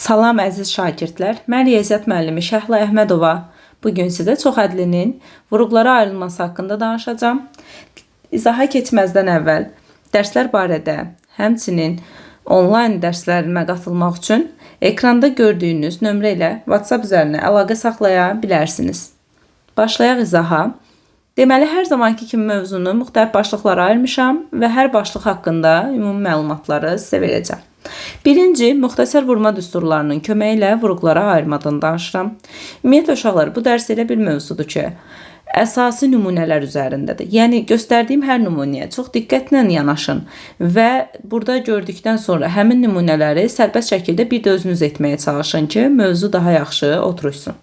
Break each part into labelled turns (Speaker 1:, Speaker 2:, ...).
Speaker 1: Salam əziz şagirdlər, mən Riyaziyyat müəllimi Şəhla Əhmədova. Bugün sizə çoxədlinin vuruqlara ayrılması haqqında danışacağam. İzaha keçməzdən əvvəl dərslər barədə, həmçinin onlayn dərslərimə qatılmaq üçün ekranda gördüyünüz nömrə ilə WhatsApp üzərinə əlaqə saxlaya bilərsiniz. Başlayaq izaha. Deməli, hər zamanki kimi mövzunu müxtəlif başlıqlara ayırmışam və hər başlıq haqqında ümumi məlumatları sizə verəcəm. Birinci, müxtəsər vurma düsturlarının köməyi ilə vuruqlara ayırmadan danışıram. Ümumiyyətlə uşaqlar, bu dərs elə bir mövzudur ki, əsası nümunələr üzərindədir. Yəni, göstərdiyim hər nümunəyə çox diqqətlə yanaşın və burada gördükdən sonra həmin nümunələri sərbəst şəkildə bir də özünüz etməyə çalışın ki, mövzu daha yaxşı oturuşsun.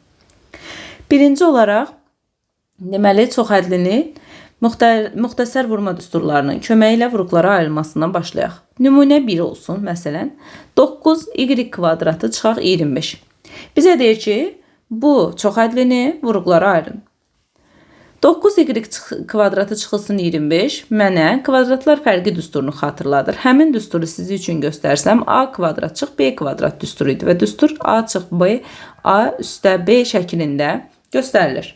Speaker 1: Birinci olaraq, deməli, çoxədlinin müxtəsər vurma düsturlarının köməyi ilə vuruqlara ayrılmasından başlayaq. Nümunə 1 olsun, məsələn, 9y kvadratı çıxaq 25. Bizə deyir ki, bu çoxədlini vuruqlara ayırın. 9y kvadratı çıxılsın 25 mənə kvadratlar fərqi düsturunu xatırladır. Həmin düsturu sizi üçün göstərsəm, a kvadrat çıx b kvadrat düsturu idi və düstur a çıx b, a üstə b şəklində göstərilir.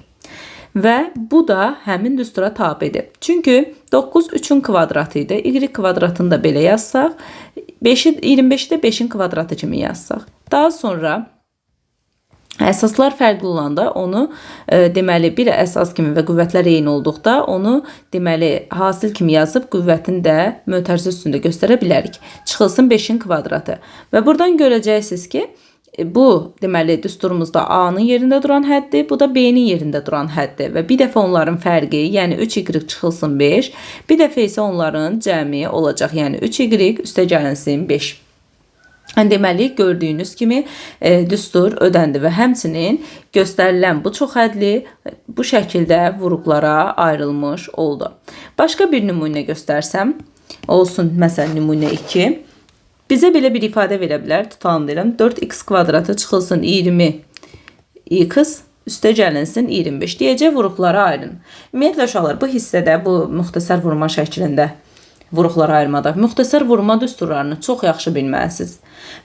Speaker 1: Və bu da həmin düstura tabedir. Çünki 9 3-ün kvadratı idi. Y kvadratını da belə yazsaq, 25-i də 5-in kvadratı kimi yazsaq. Daha sonra əsaslar fərqli olanda onu deməli bir əsas kimi və qüvvətlər eyni olduqda onu deməli hasil kimi yazıb qüvvətini də mötərizə üstündə göstərə bilərik. Çıxılsın 5-in kvadratı. Və buradan görəcəksiniz ki, bu deməli düsturumuzda A-nın yerində duran həddir, bu da B-nin yerində duran həddir və bir dəfə onların fərqi, yəni 3y çıxılsın 5, bir dəfə isə onların cəmi olacaq, yəni 3y üstə gəlinsin 5. Deməli, gördüyünüz kimi düstur ödəndi və həmçinin göstərilən bu çoxhədli bu şəkildə vuruqlara ayrılmış oldu. Başqa bir nümunə göstərsəm, olsun məsələn nümunə 2. Bizə belə bir ifadə verə bilər, tutalım deyirəm, 4x kvadratı çıxılsın 20x üstə gəlinsin 25 deyəcək vuruqlara ayırın. Ümumiyyətlə uşaqlar, bu hissədə, bu müxtəsər vurma şəklində vuruqlara ayırmada müxtəsər vurma düsturlarını çox yaxşı bilməlisiniz.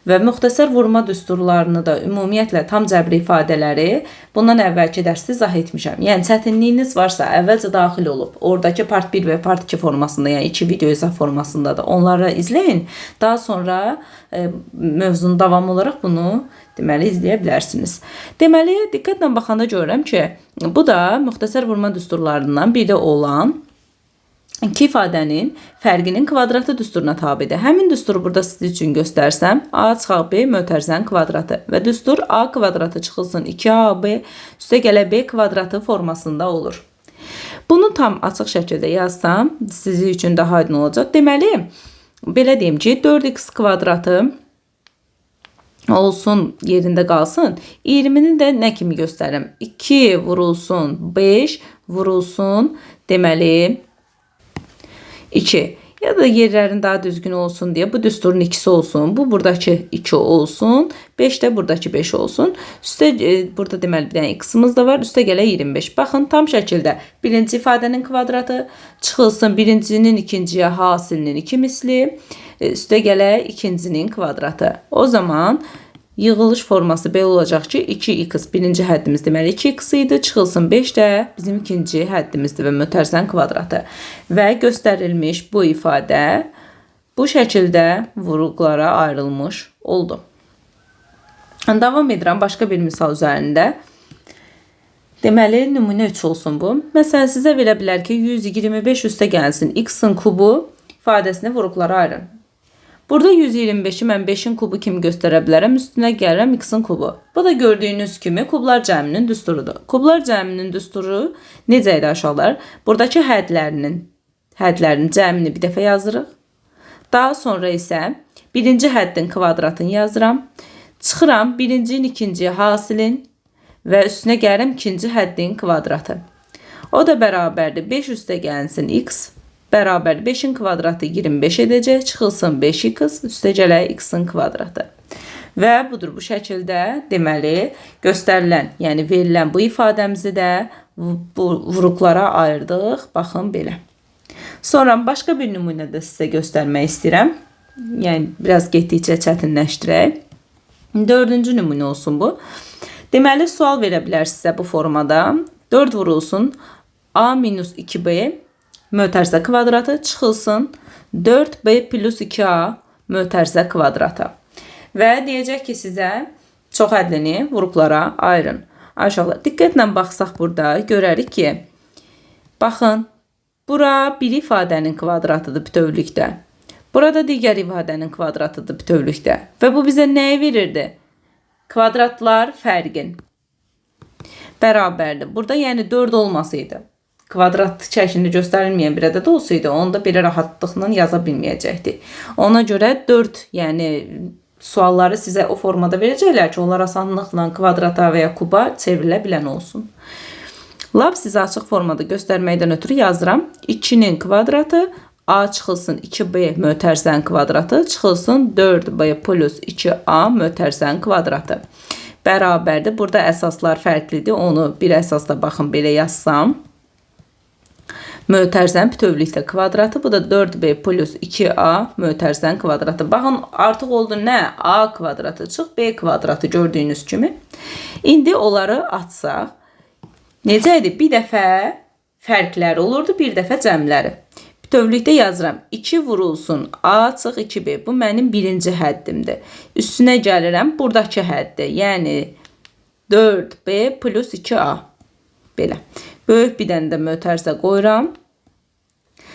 Speaker 1: Və müxtəsər vurma düsturlarını da ümumiyyətlə tam cəbri ifadələri bundan əvvəlki dərsdə izah etmişəm. Yəni çətinliyiniz varsa əvvəlcə daxil olub, oradakı part 1 və part 2 formasında, yəni 2 video izah formasında da onları izləyin. Daha sonra mövzunun davamı olaraq bunu deməli izləyə bilərsiniz. Deməli, diqqətlə baxanda görürəm ki, bu da müxtəsər vurma düsturlarından biri olan İki ifadənin fərqinin kvadratı düsturuna tabidir. Həmin düsturu burada siz üçün göstərsəm, a çıxaq b mötərizənin kvadratı və düstur a kvadratı çıxılsın 2ab üstə gələ b kvadratı formasında olur. Bunu tam açıq şəkildə yazsam, sizin üçün daha aydın olacaq. Deməli, belə deyim ki, 4x kvadratı olsun, yerində qalsın. 20-ni də nə kimi göstərim? 2 vurulsun 5 vurulsun, deməli 2 ya da yerlərin daha düzgün olsun deyə bu düsturun 2'si olsun. Bu buradakı 2 olsun. 5 də buradakı 5 olsun. Üstə burada deməli bir dənə x-imiz da var. Üstə gələ 25. Baxın tam şəkildə birinci ifadənin kvadratı çıxılsın birincinin ikinciyə hasilinin 2 misli. Üstə gələ ikincinin kvadratı. O zaman yığılış forması belə olacaq ki, 2x birinci həddimiz deməli 2x idi, çıxılsın 5 də bizim ikinci həddimizdir və mötərizənin kvadratı. Və göstərilmiş bu ifadə bu şəkildə vuruqlara ayrılmış oldu. Davam edirəm başqa bir misal üzərində. Deməli, nümunə 3 olsun bu. Məsələn, sizə verə bilər ki, 125 üstə gəlsin x-in kubu ifadəsini vuruqlara ayırın. Burada 125'i mən 5'in kubu kimi göstərə bilərəm, üstünə gəlirəm x-in kubu. Bu da gördüyünüz kimi kublar cəminin düsturudur. Kublar cəminin düsturu necə idi aşağılar? Buradakı hədlərin cəmini bir dəfə yazırıq. Daha sonra isə birinci həddin kvadratını yazıram. Çıxıram birincinin ikinciyə hasilin və üstünə gəlirəm ikinci həddin kvadratı. O da bərabərdir 5 üstə gəlsin x. Bərabər 5'in kvadratı 25 edəcək, çıxılsın 5x, üstə gələ x-in kvadratı. Və budur bu şəkildə deməli göstərilən, yəni verilən bu ifadəmizi də bu vuruqlara ayırdıq. Baxın belə. Sonra başqa bir nümunədə sizə göstərmək istəyirəm. Yəni biraz getdikcə çətinləşdirək. Dördüncü nümunə olsun bu. Deməli, sual verə bilər sizə bu formada. 4 vurulsun a minus 2b mötərizə kvadratı çıxılsın 4b plus 2a mötərizə kvadratı. Və deyəcək ki, sizə çox ədlini vurğulara ayırın. Aşağılar, diqqətlə baxsaq burada görərik ki, baxın, bura bir ifadənin kvadratıdır bütövlükdə. Burada digər ifadənin kvadratıdır bütövlükdə. Və bu bizə nəyi verirdi? Kvadratlar fərqin bərabərdir. Burada yəni 4 olmasaydı, kvadrat şəklində göstərilməyən bir ədəd olsaydı, onu da belə rahatlıqla yaza bilməyəcəkdik. Ona görə 4, yəni sualları sizə o formada verəcəklər ki, onlar asanlıqla kvadrata və ya kuba çevrilə bilən olsun. Lab sizə açıq formada göstərməkdən ötürü yazıram. 2-nin kvadratı a çıxılsın 2b mötərizənin kvadratı çıxılsın 4b plus 2a mötərizənin kvadratı. Bərabərdir. Burada əsaslar fərqlidir. Onu bir əsasda baxın belə yazsam. Mötərizənin bütövlükdə kvadratı. Bu da 4b plus 2a mötərizənin kvadratı. Baxın, artıq oldu nə? A kvadratı çıx, b kvadratı gördüyünüz kimi. İndi onları açsaq. Necə idi? Bir dəfə fərqləri olurdu, bir dəfə cəmləri. Bütövlükdə yazıram. 2 vurulsun a çıx 2b. Bu mənim birinci həddimdir. Üstünə gəlirəm buradakı həddi. Yəni 4b plus 2a. Belə. Böyük bir dənə də mötərizə qoyuram.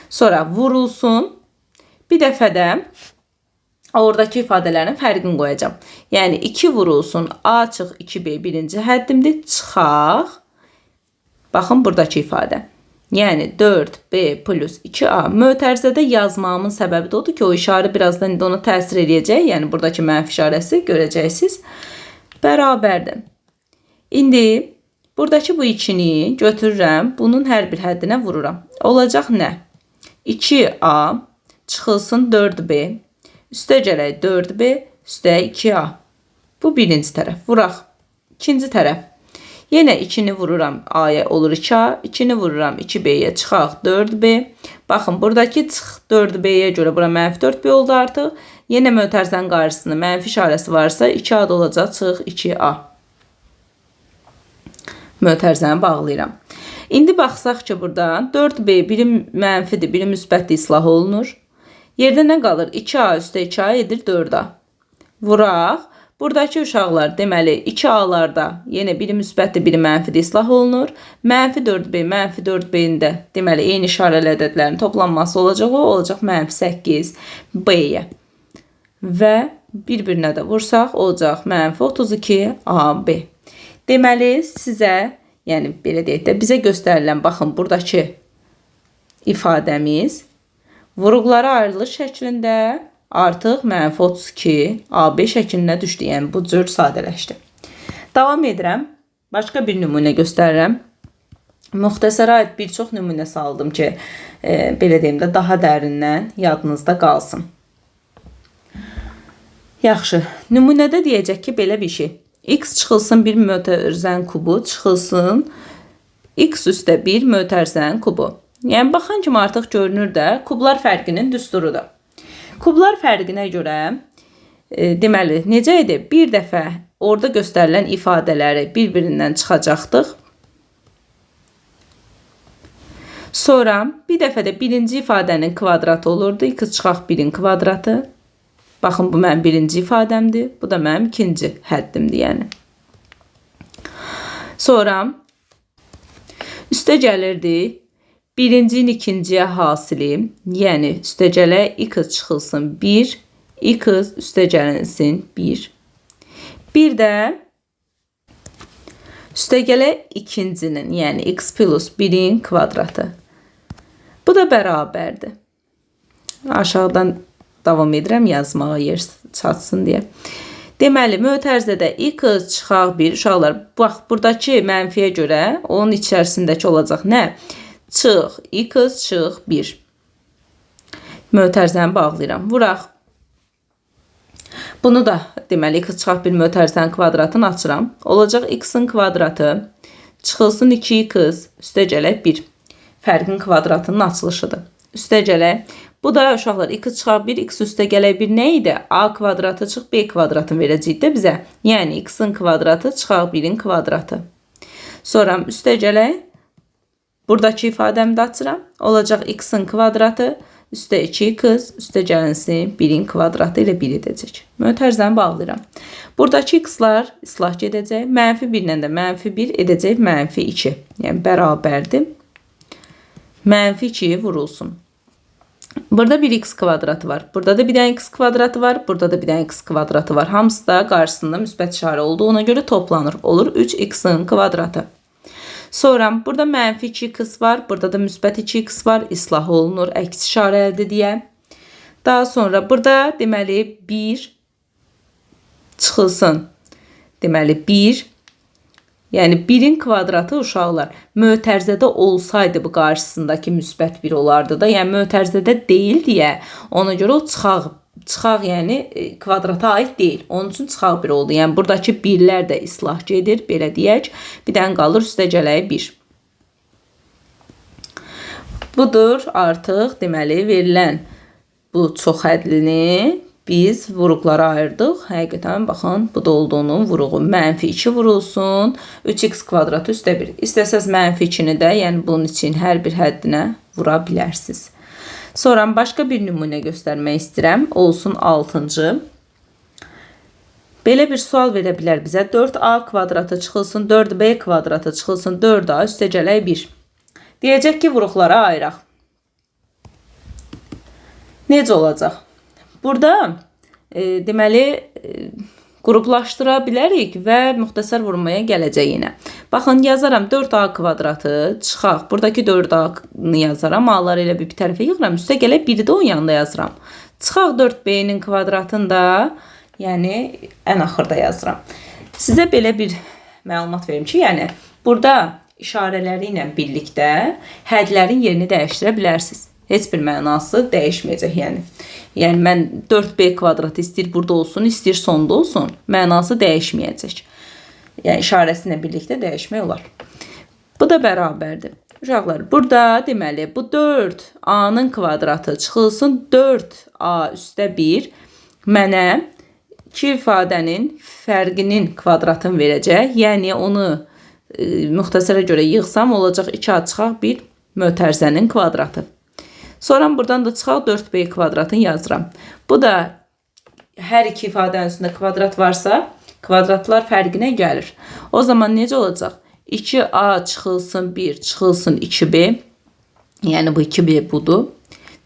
Speaker 1: Sonra vurulsun. Bir dəfə də oradakı ifadələrin fərqini qoyacağım. Yəni 2 vurulsun a çıx 2b birinci həddimdir. Çıxaq. Baxın buradakı ifadə. Yəni 4b plus 2a mötərizədə yazmamın səbəbi də odur ki, o işarə birazdan ona təsir edəcək. Yəni buradakı mənfi işarəsi görəcəksiniz. Bərabərdir. İndi buradakı bu 2-ni götürürəm. Bunun hər bir həddinə vururam. Olacaq nə? 2a çıxılsın 4b. Üstə gələk 4b, üstə 2a. Bu birinci tərəf. Vuraq. İkinci tərəf. Yenə 2-ni vururam a-ya olur 2a, 2-ni vururam 2b-yə çıxaq 4b. Baxın, buradakı çıx 4b-yə görə bura mənfi 4b oldu artıq. Yenə mötərizənin qarşısında mənfi işarəsi varsa 2a da olacaq çıx 2a. Mötərizəni bağlayıram. İndi baxsaq ki, burada 4b biri mənfidir, biri müsbətdir, islah olunur. Yerdə nə qalır? 2a üstə 2a edir 4a. Vuraq. Buradakı uşaqlar deməli 2a-larda yenə biri müsbətdir, biri mənfidir, islah olunur. Mənfi 4b, mənfi 4b-nin də deməli eyni işarəli ədədlərin toplanması olacaq. O olacaq mənfi 8b-yə. Və bir-birinə də vursaq olacaq mənfi 32ab. Deməli sizə, yəni belə deyək də, bizə göstərilən baxın buradakı ifadəmiz vuruqlara ayrılış şəklində artıq mənfi 32 AB şəklinə düşdü. Yəni bu cür sadələşdi. Davam edirəm. Başqa bir nümunə göstərirəm. Müxtəsərə aid bir çox nümunə saldım ki, belə deyim də daha dərindən yadınızda qalsın. Yaxşı. Nümunədə deyəcək ki, belə bir şey. X çıxılsın bir mötərizənin kubu, çıxılsın x üstə 1 mötərizənin kubu. Yəni baxan kimi artıq görünür də kublar fərqinin düsturudur. Kublar fərqinə görə deməli necə idi? Bir dəfə orada göstərilən ifadələri bir-birindən çıxacaqdıq. Sonra bir dəfə də birinci ifadənin kvadratı olurdu. X çıxaq 1-in kvadratı. Baxın, bu mənim birinci ifadəmdir. Bu da mənim ikinci həddimdir. Yəni. Sonra üstə gəlirdi. Birincinin ikinciyə hasili, yəni üstə gələ x çıxılsın 1, x üstə gəlinsin 1. Bir də üstə gələ ikincinin, yəni x plus 1-in kvadratı. Bu da bərabərdir. Aşağıdan davam edirəm yazmağa yer çatsın deyə. Deməli, mötərizədə x çıxaq 1, uşaqlar, bax, buradakı mənfiyə görə onun içərisindəki olacaq nə? Çıx, x çıx 1. Mötərizəni bağlayıram. Vuraq. Bunu da deməli x çıxaq 1 mötərizənin kvadratını açıram. Olacaq x-in kvadratı çıxılsın 2x üstə gələk 1. Fərqin kvadratının açılışıdır. Üstə gələk. Bu da uşaqlar x çıxaq 1, x üstə gələk 1 nə idi? A kvadratı çıx b kvadratını verəcək də bizə. Yəni x-in kvadratı çıxaq 1-in kvadratı. Sonra üstə gələk. Buradakı ifadəmi də açıram. Olacaq x-in kvadratı üstə 2x üstə gəlinsin 1-in kvadratı ilə 1 edəcək. Mötərizəni bağlayıram. Buradakı x-lar islah gedəcək. Mənfi 1 ilə də mənfi 1 edəcək mənfi 2. Yəni bərabərdir. Mənfi 2 vurulsun. Burada bir x kvadratı var. Burada da bir dənə x kvadratı var. Burada da bir dənə x kvadratı var. Hamısı da qarşısında müsbət işarə olduğuna görə toplanır. Olur 3x-in kvadratı. Sonra burada mənfi 2x var. Burada da müsbət 2x var. İslah olunur. Əks işarə əldə deyə. Daha sonra burada deməli 1 çıxılsın. Deməli 1. Yəni 1-in kvadratı uşaqlar mötərizədə olsaydı bu qarşısındakı müsbət 1 olardı da. Yəni mötərizədə deyil deyə ona görə o çıxaq yəni kvadrata aid deyil. Onun üçün çıxaq 1 oldu. Yəni buradakı 1-lər də islah gedir. Belə deyək. Bir dənə qalır üstə gələk 1. Budur artıq deməli verilən bu çox hədlini biz vuruqlara ayırdıq. Həqiqətən baxın, bu da olduğunun vuruğu. Mənfi 2 vurulsun. 3x kvadratı üstə 1. İstəsəz mənfi 2-ni də, yəni bunun için hər bir həddinə vura bilərsiniz. Sonra başqa bir nümunə göstərmək istəyirəm. Olsun 6-cı. Belə bir sual verə bilər bizə. 4a kvadratı çıxılsın, 4b kvadratı çıxılsın, 4a üstə gələk 1. Deyəcək ki, vuruqlara ayıraq. Necə olacaq? Burada deməli qruplaşdıra bilərik və müxtəsər vurmaya gələcək yenə. Baxın, yazaram 4a kvadratı çıxaq. Buradakı 4a-nı yazaram. A-ları elə bir tərəfə yığıram. Üstə gələk 1-i də o yanında yazıram. Çıxaq 4b-nin kvadratını da yəni ən axırda yazıram. Sizə belə bir məlumat verim ki, yəni burada işarələri ilə birlikdə hədlərin yerini dəyişdirə bilərsiniz. Heç bir mənası dəyişməyəcək yəni. Yəni mən 4b kvadratı istəyir burada olsun, istəyir sonda olsun. Mənası dəyişməyəcək. Yəni işarəsi ilə birlikdə dəyişmək olar. Bu da bərabərdir. Uşaqlar, burada deməli bu 4a-nın kvadratı çıxılsın 4a üstə 1 mənə iki ifadənin fərqinin kvadratını verəcək. Yəni onu müxtəsərə görə yığsam olacaq 2a çıxaq 1 mötərizənin kvadratı. Sonra buradan da çıxaq 4b kvadratını yazıram. Bu da hər iki ifadənin üstündə kvadrat varsa, kvadratlar fərqinə gəlir. O zaman necə olacaq? 2a çıxılsın 1, çıxılsın 2b. Yəni bu 2b budur.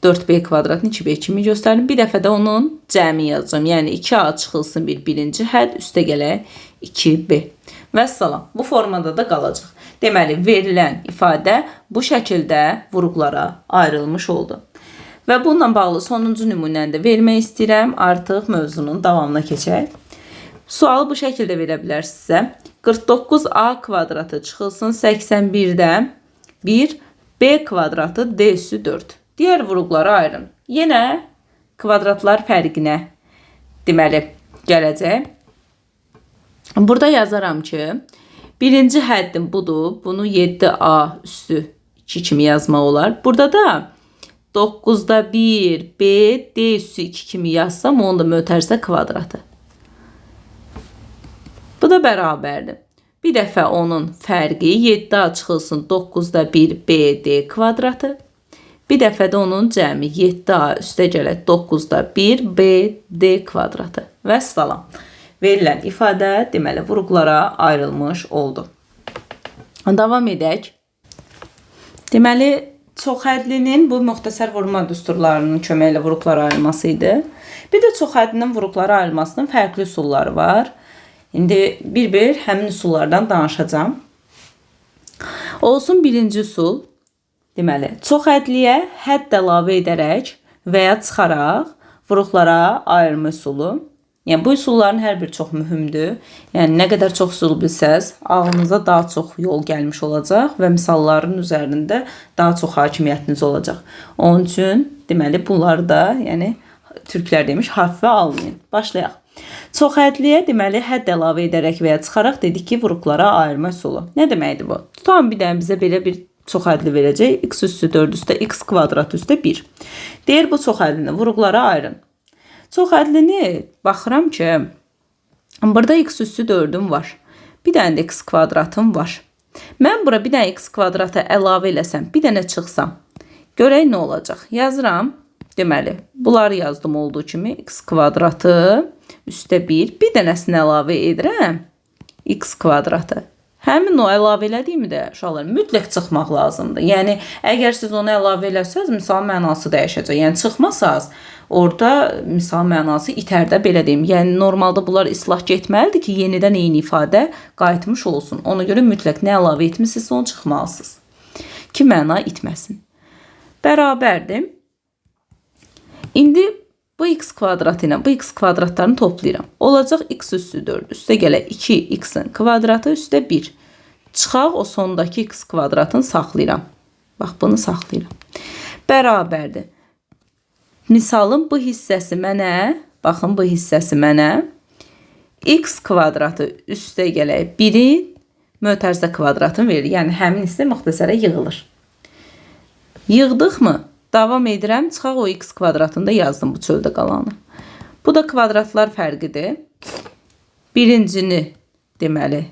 Speaker 1: 4b kvadratını 2b kimi göstərim. Bir dəfə də onun cəmi yazacağım. Yəni 2a çıxılsın 1, birinci hədd, üstə gələk 2b. Vəssalam. Bu formada da qalacaq. Deməli, verilən ifadə bu şəkildə vuruqlara ayrılmış oldu. Və bununla bağlı sonuncu nümunəni də vermək istəyirəm. Artıq mövzunun davamına keçək. Sualı bu şəkildə verə bilər sizə. 49a kvadratı çıxılsın 81-dən 1, b kvadratı d üssü 4. Digər vuruqlara ayırın. Yenə kvadratlar fərqinə deməli gələcək. Burada yazaram ki, birinci həddim budur. Bunu 7a üstü 2 kimi yazmaq olar. Burada da 9'da 1 b d üstü 2 kimi yazsam onun da mötərizə kvadratı. Bu da bərabərdir. Bir dəfə onun fərqi 7a çıxılsın 9'da 1 b d kvadratı. Bir dəfə də onun cəmi 7a üstə gələk 9'da 1 b d kvadratı. Vəssalam. Verilən ifadə deməli vuruqlara ayrılmış oldu. Davam edək. Deməli çoxhədlinin bu müxtəsər vurma düsturlarının köməklə vuruqlara ayrılması idi. Bir də çoxhədlinin vuruqlara ayrılmasının fərqli üsulları var. İndi bir-bir həmin üsullardan danışacağım. Olsun birinci üsul. Deməli, çoxhədliyə hədd əlavə edərək və ya çıxaraq vuruqlara ayırma üsulu. Yəni bu üsulların hər biri çox mühümdür. Yəni nə qədər çox üsul bilsəz, ağlınıza daha çox yol gəlmiş olacaq və misalların üzərində daha çox hakimiyyətiniz olacaq. Onun üçün deməli bunları da, yəni türklər demiş, hafife almayın. Başlayaq. Çoxhədliyə deməli hədd əlavə edərək və ya çıxaraq dedik ki, vuruqlara ayırma üsulu. Nə deməkdir bu? Tutalım bir dənə bizə belə bir çoxhədli verəcək. X üstü 4 üstə x kvadrat üstə 1. Deyir bu çoxhədlini vuruqlara ayırın. Çoxhədlini baxıram ki, burada x üstü 4'üm var. Bir dənə də x kvadratım var. Mən bura bir dənə x kvadratı əlavə eləsəm, bir dənə çıxsam, görək nə olacaq? Yazıram. Deməli, bunları yazdım olduğu kimi x kvadratı üstə 1. Bir dənəsini əlavə edirəm. X kvadratı. Həmin o əlavə elədiyimi də uşaqlar mütləq çıxmaq lazımdır. Yəni, əgər siz onu əlavə eləsəz, misal mənası dəyişəcək. Yəni, çıxmasaz, orada misal mənası itərdə belə deyim. Yəni, normalda bunlar islah getməlidir ki, yenidən eyni ifadə qayıtmış olsun. Ona görə mütləq nə əlavə etmişsiniz, onu çıxmalısınız. Ki, məna itməsin. Bərabərdir. İndi bu x kvadratı ilə bu x kvadratlarını toplayıram. Olacaq x üstü 4 üstə gələ 2x'in kvadratı üstə 1. Çıxaq o sondakı x kvadratını saxlayıram. Bax, bunu saxlayıram. Bərabərdir. Misalın bu hissəsi mənə, baxın bu hissəsi mənə x kvadratı üstə gələ 1'in mötərizə kvadratını verir. Yəni, həmin hissə müxtəsərə yığılır. Yığdıq mı? Davam edirəm. Çıxaq o x kvadratında yazdım bu çöldə qalanı. Bu da kvadratlar fərqidir. Birincini deməli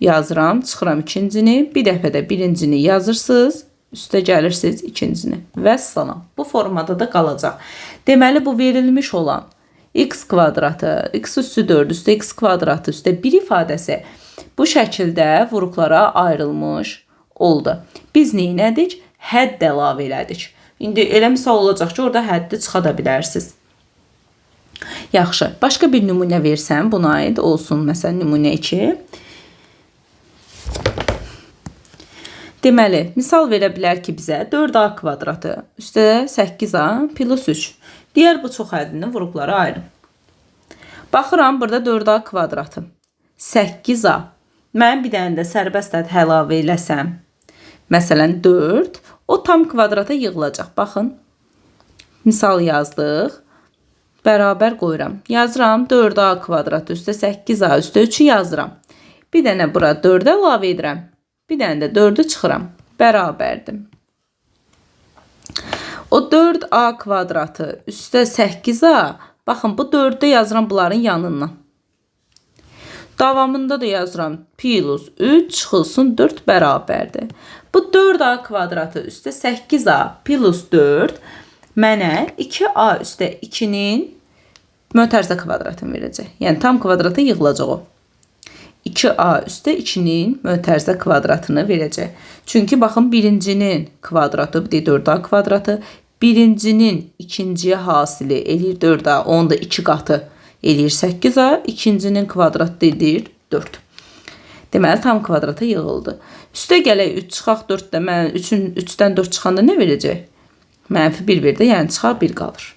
Speaker 1: yazıram. Çıxıram ikincini. Bir dəfə də birincini yazırsınız. Üstə gəlirsiniz ikincini. Vəssalam. Bu formada da qalacaq. Deməli bu verilmiş olan x kvadratı, x üstü 4 üstə x kvadratı üstə 1 ifadəsi bu şəkildə vuruqlara ayrılmış oldu. Biz neynədik? Hədd əlavə elədik. İndi elə misal olacaq ki, orada həddi çıxa da bilərsiniz. Yaxşı. Başqa bir nümunə versəm, buna aid olsun. Məsələn, nümunə 2. Deməli, misal verə bilər ki, bizə 4a kvadratı üstə 8a plus 3. Digər bu çoxhədlini vuruqlara ayırın. Baxıram, burada 4a kvadratı 8a. Mən bir dənə də sərbəst əd əlavə eləsəm, məsələn 4, o tam kvadrata yığılacaq. Baxın, misal yazdıq, bərabər qoyuram. Yazıram 4a kvadrat üstə 8a üstə 3'ü yazıram. Bir dənə bura 4'ə əlavə edirəm. Bir dənə də 4'ü çıxıram. Bərabərdir. O 4a kvadratı üstə 8a, baxın bu 4'də yazıram bunların yanından. Davamında da yazıram plus 3 çıxılsın 4 bərabərdir. Bu 4a kvadratı üstə 8a plus 4 mənə 2a üstə 2'nin mötərizə kvadratını verəcək. Yəni tam kvadrata yığılacaq o. 2a üstə 2'nin mötərizə kvadratını verəcək. Çünki baxın birincinin kvadratı, bir də 4a kvadratı, birincinin ikinciyə hasili eləyir 4a, onun da 2 qatı eləyir 8a, ikincinin kvadratı edir 4. Deməli, tam kvadrata yığıldı. Üstə gələk 3 çıxaq 4-də, mən 3'dən 4 çıxanda nə verəcək? Mənfi 1 verdi, yəni çıxaq 1 qalır.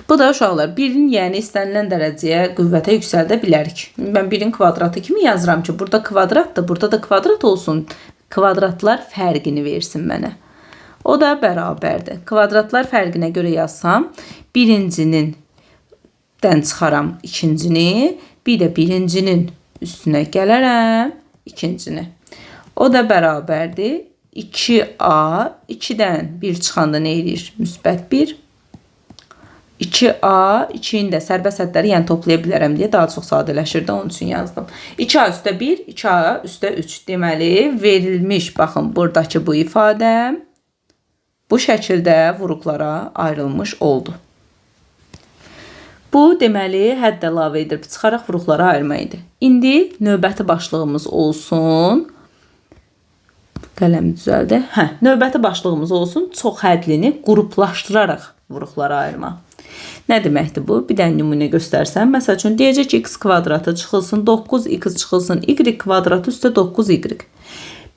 Speaker 1: Bu da uşaqlar 1'in yəni istənilən dərəcəyə qüvvətə yüksəldə bilərik. Mən 1'in kvadratı kimi yazıram ki, burada kvadratdır, burada da kvadrat olsun. Kvadratlar fərqini versin mənə. O da bərabərdir. Kvadratlar fərqinə görə yazsam, birincinin dən çıxaram ikincini, bir də birincinin üstünə gələrəm ikincini. O da bərabərdir. 2a, 2'dən 1 çıxanda nə edir? Müsbət 1. 2a, 2'nin də sərbəst ədləri yəni toplaya bilərəm deyə daha çox sadələşir də, onun üçün yazdım. 2a üstə 1, 2a üstə 3. Deməli, verilmiş, baxın, buradakı bu ifadə bu şəkildə vuruqlara ayrılmış oldu. Bu, deməli, hədd əlavə edib çıxaraq vuruqlara ayırma idi. İndi növbəti başlığımız olsun. Qələm düzəldi. Növbəti başlığımız olsun. Çox hədlini qruplaşdıraraq vuruqlara ayırma. Nə deməkdir bu? Bir dənə nümunə göstərsəm. Məsəl üçün, deyəcək ki, x kvadratı çıxılsın, 9x çıxılsın, y kvadratı üstə 9y.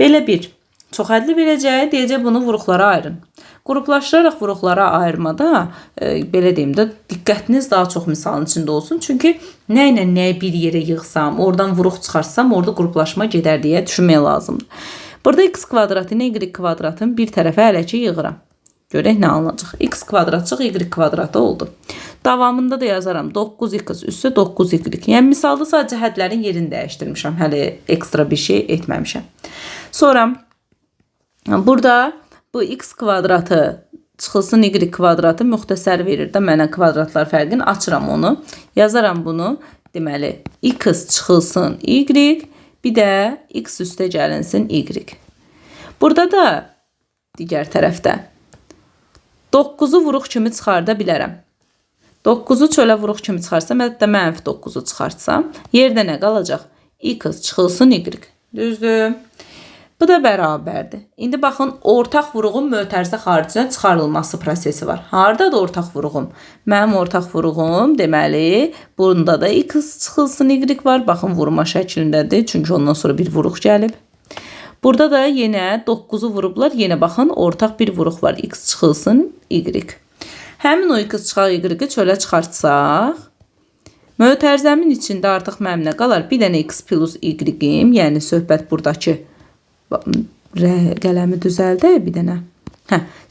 Speaker 1: Belə bir çox hədli verəcək, deyəcək bunu vuruqlara ayırın. Qruplaşdıraraq vuruqlara ayırmada, belə deyim də, diqqətiniz daha çox misalın içində olsun. Çünki nə ilə nəyi bir yerə yığsam, oradan vuruq çıxarsam, orada qruplaşma gedər deyə düşünmək lazımdır. Burada x kvadratı ilə y kvadratın bir tərəfə hələ ki yığıram. Görək nə alınacaq. X kvadratçıq y kvadratı oldu. Davamında da yazaram 9x üstə 9y. Yəni misalda sadəcə hədlərin yerini dəyişdirmişəm. Hələ ekstra bir şey etməmişəm. Sonra Burada bu x kvadratı çıxılsın y kvadratı müxtəsər verir də mənə kvadratlar fərqini. Açıram onu. Yazaram bunu. Deməli, x çıxılsın y, bir də x üstə gəlinsin y. Burada da digər tərəfdə 9'u vuruq kimi çıxarda bilərəm. 9'u çölə vuruq kimi çıxarsam, hətta mənfi 9'u çıxartsam, yerdə nə qalacaq? X çıxılsın y. Düzdür. Bu da bərabərdir. İndi baxın, ortaq vuruğun mötərizə xaricinə çıxarılması prosesi var. Hardadır ortaq vuruğum? Mənim ortaq vuruğum, deməli, bunda da x çıxılsın y var. Baxın, vurma şəklindədir. Çünki ondan sonra bir vuruq gəlib. Burada da yenə 9'u vurublar. Yenə baxın, ortaq bir vuruq var. X çıxılsın y. Həmin o x çıxaq y-i çölə çıxartsaq, mötərizəmin içində artıq mənim nə qalar? Bir dənə x plus y-im, yəni söhbət buradakı qələmi düzəldə bir dənə.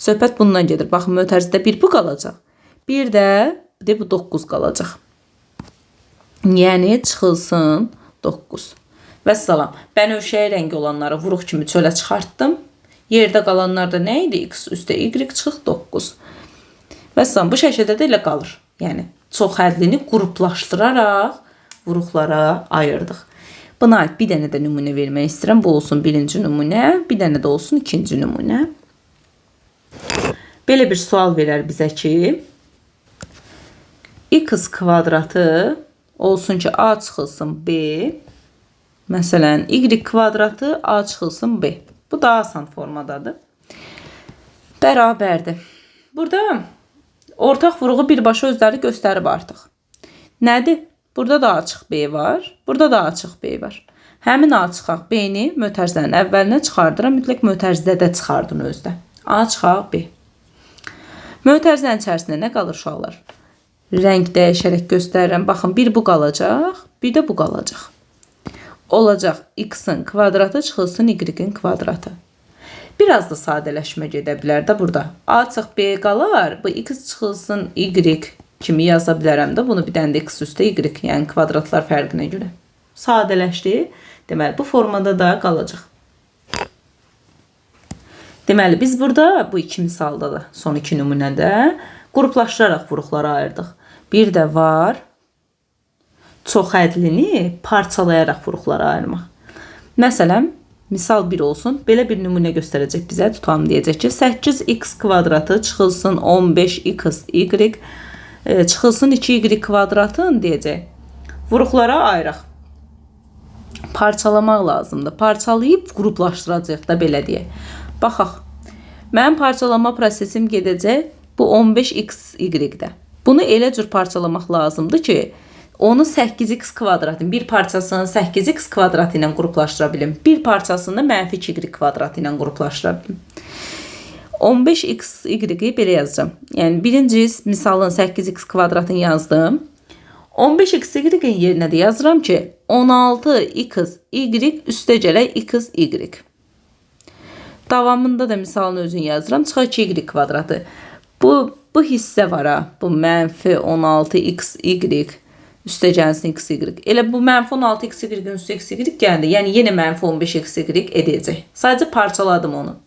Speaker 1: Söhbət bundan gedir. Baxın, mötərizədə bir bu qalacaq. Bir də bu 9 qalacaq. Yəni çıxılsın 9. Vəssalam. Bənövşəyi rəngi olanları vuruq kimi çölə çıxartdım. Yerdə qalanlar da nə idi? X üstə y çıxıq 9. Vəssalam. Bu şəkildə də elə qalır. Yəni çox hədlini qruplaşdıraraq vuruqlara ayırdıq. Buna ait bir dənə də nümunə vermək istəyirəm. Bu olsun birinci nümunə, bir dənə də olsun ikinci nümunə. Belə bir sual verər bizə ki, x kvadratı olsun ki, a çıxılsın b. Məsələn, y kvadratı a çıxılsın b. Bu daha asan formadadır. Bərabərdir. Burada ortaq vuruğu birbaşa özləri göstərib artıq. Nədir? Burada da açıq b var. Burada da açıq b var. Həmin açıq b-ni mötərizənin əvvəlinə çıxardıram. Mütləq mötərizədə çıxardın özdə. Açıq b. Mötərizənin içərisində nə qalır uşaqlar? Rəng dəyişərək göstərirəm. Baxın, bir bu qalacaq, bir də bu qalacaq. Olacaq x-in kvadratı çıxılsın y-in kvadratı. Biraz da sadələşmə gedə bilər də burada. Açıq b qalar. Bu x çıxılsın y kimi yaza bilərəm də. Bunu bir dənə də x üstə y, yəni kvadratlar fərqinə görə. Sadələşdi. Deməli, bu formada da qalacaq. Deməli, biz burada bu iki misalda da, son iki nümunədə qruplaşdıraraq vuruqlara ayırdıq. Bir də var, çox hədlini parçalayaraq vuruqlara ayırmaq. Məsələn, misal 1 olsun. Belə bir nümunə göstərəcək bizə. Tutalım, deyəcək ki, 8x kvadratı çıxılsın 15xy çıxılsın 2y kvadratın deyəcək. Vuruqlara ayıraq. Parçalamaq lazımdır. Parçalayıb qruplaşdıracaq da, belə deyək. Baxaq. Mənim parçalama prosesim gedəcək bu 15xy-də. Bunu elə cür parçalamaq lazımdır ki, onu 8x kvadratın bir parçasını 8x kvadratı ilə qruplaşdıra bilim. Bir parçasını mənfi 2y kvadratı ilə qruplaşdıra bilim. 15xy belə yazacağım. Yəni birinci misalın 8x kvadratını yazdım. 15xy yerinə də yazıram ki, 16xy üstə gələk xy. Davamında da misalın özünü yazıram. Çıxaq 2y kvadratı. Bu hissə var ha. Bu mənfi 16xy üstə gəlsin xy. Elə bu mənfi 16xy üstə xy gəldi. Yəni yenə mənfi 15xy edəcək. Sadəcə parçaladım onu.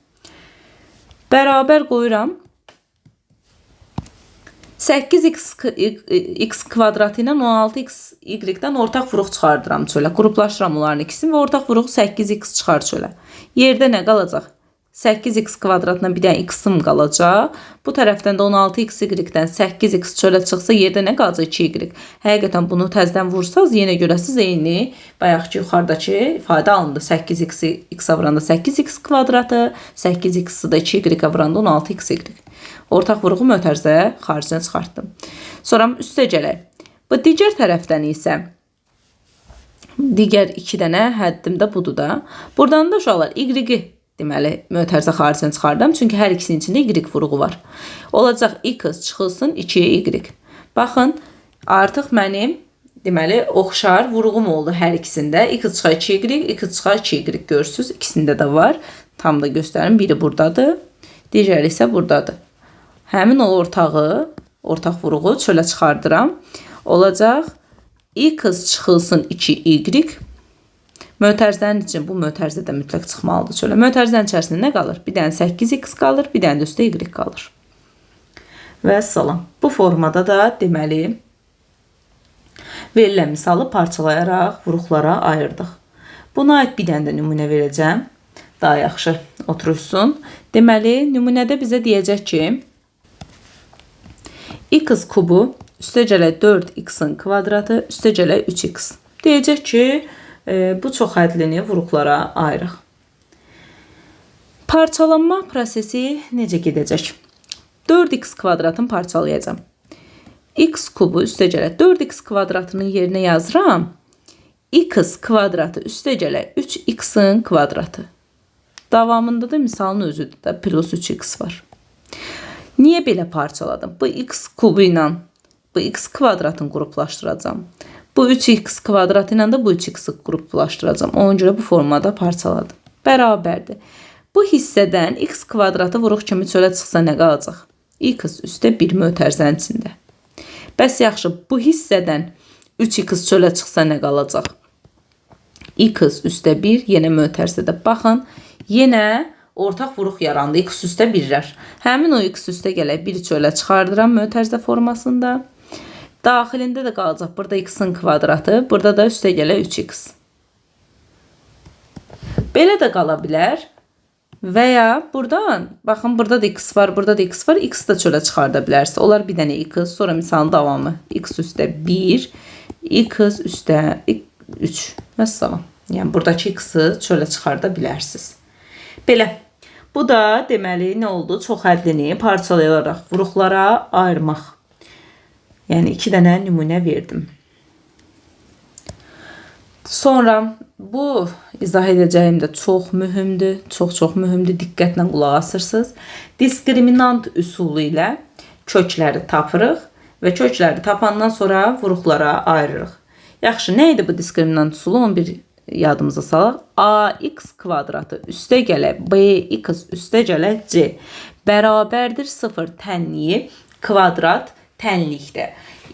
Speaker 1: Bərabər qoyuram. 8x kvadratı ilə 16xy-dən ortaq vuruq çıxardıram çölə. Qruplaşdıram onların ikisini və ortaq vuruq 8x çıxar çölə. Yerdə nə qalacaq? 8x kvadratına bir dənə x-im qalacaq. Bu tərəfdən də 16xy-dən 8x çölə çıxsa yerdə nə qalacaq? 2y. Həqiqətən bunu təzdən vursaz, yenə görəsiz eyni bayaqki yuxarıdakı ifadə alındı. 8x x-a vuranda 8x kvadratı, 8x-i də 2y vuranda 16xy. Ortaq vuruğu mötərizə xaricinə çıxartdım. Sonra üstə gələk. Bu digər tərəfdən isə digər 2 dənə həddim də budur da. Buradan da uşaqlar y-i deməli mötərizə xaricinə çıxardım. Çünki hər ikisinin içində y vuruğu var. Olacaq x çıxılsın 2y. Baxın, artıq mənim deməli oxşar vuruğum oldu hər ikisində. X çıxar 2y, x çıxar 2y görürsüz. İkisində də var. Tam da göstərim. Biri buradadır. Digəri isə buradadır. Həmin o ortaq vuruğu çölə çıxardıram. Olacaq x çıxılsın 2y. Mötərizənin için bu mötərizə də mütləq çıxmalıdır çölə. Mötərizənin içərisində nə qalır? Bir dənə 8x qalır, bir dənə də üstə y qalır. Və salam. Bu formada da deməli verilən misalı parçalayaraq vuruqlara ayırdıq. Buna aid bir dənə də nümunə verəcəm. Daha yaxşı oturursun. Deməli, nümunədə bizə deyəcək ki, x kubu üstə gələ 4x-in kvadratı üstə gələ 3x. Deyəcək ki, bu çoxhədlini vuruqlara ayırıq. Parçalanma prosesi necə gedəcək? 4x kvadratını parçalayacağım. X kubu üstə gələ 4x kvadratının yerinə yazıram. X kvadratı üstə gələ 3x-in kvadratı. Davamında da misalın özüdür də plus 3x var. Niyə belə parçaladım? Bu x kubu ilə bu x kvadratını qruplaşdıracağım. Bu 3x kvadratı ilə də bu 3x-i qruplaşdıracağım. Ona görə bu formada parçaladım. Bərabərdir. Bu hissədən x kvadratı vuruq kimi çölə çıxsa nə qalacaq? X üstə 1 mötərizənin içində. Bəs yaxşı, bu hissədən 3x çölə çıxsa nə qalacaq? X üstə 1, yenə mötərizədə. Baxın, yenə ortaq vuruq yarandı. X üstə 1-lər. Həmin o x üstə gələ 1 çölə çıxardıram mötərizə formasında. Daxilində də qalacaq. Burada x-in kvadratı, burada da üstə gələ 3x. Belə də qala bilər. Və ya buradan, baxın, burada da x var, burada da x var. X da çölə çıxarda bilərsiniz. Onlar bir dənə x, sonra misalın davamı. X üstə 1, x üstə 3. Məsələn, yəni buradakı x-i çölə çıxarda bilərsiniz. Belə. Bu da deməli nə oldu? Çoxhədlini parçalayaraq vuruqlara ayırmaq. Yəni 2 dənə nümunə verdim. Sonra bu izah edəcəyim də çox mühümdür. Çox mühümdür. Diqqətlə qulaq asırsınız. Diskriminant üsulu ilə kökləri tapırıq və kökləri tapandan sonra vuruqlara ayırırıq. Yaxşı, nə idi bu diskriminant üsulu? Onu bir yadımıza salaq. ax kvadratı üstə gələ bx üstə gələ c bərabərdir 0 tənliyi kvadrat tənlikdə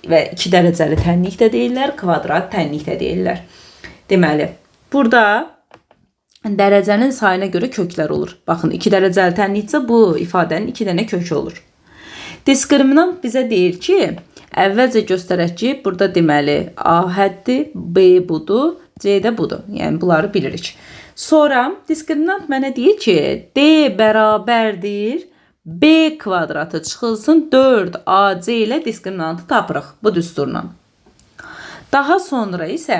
Speaker 1: və 2 dərəcəli tənlik də deyirlər, kvadrat tənlik də deyirlər. Deməli, burada dərəcənin sayına görə köklər olur. Baxın, 2 dərəcəli tənliksə bu ifadənin 2 dənə kökü olur. Diskriminant bizə deyir ki, əvvəlcə göstərək ki, burada deməli A həddi, B budur, C də budur. Yəni, bunları bilirik. Sonra diskriminant mənə deyir ki, D bərabərdir B kvadratı çıxılsın 4AC ilə diskriminantı tapırıq bu düsturla. Daha sonra isə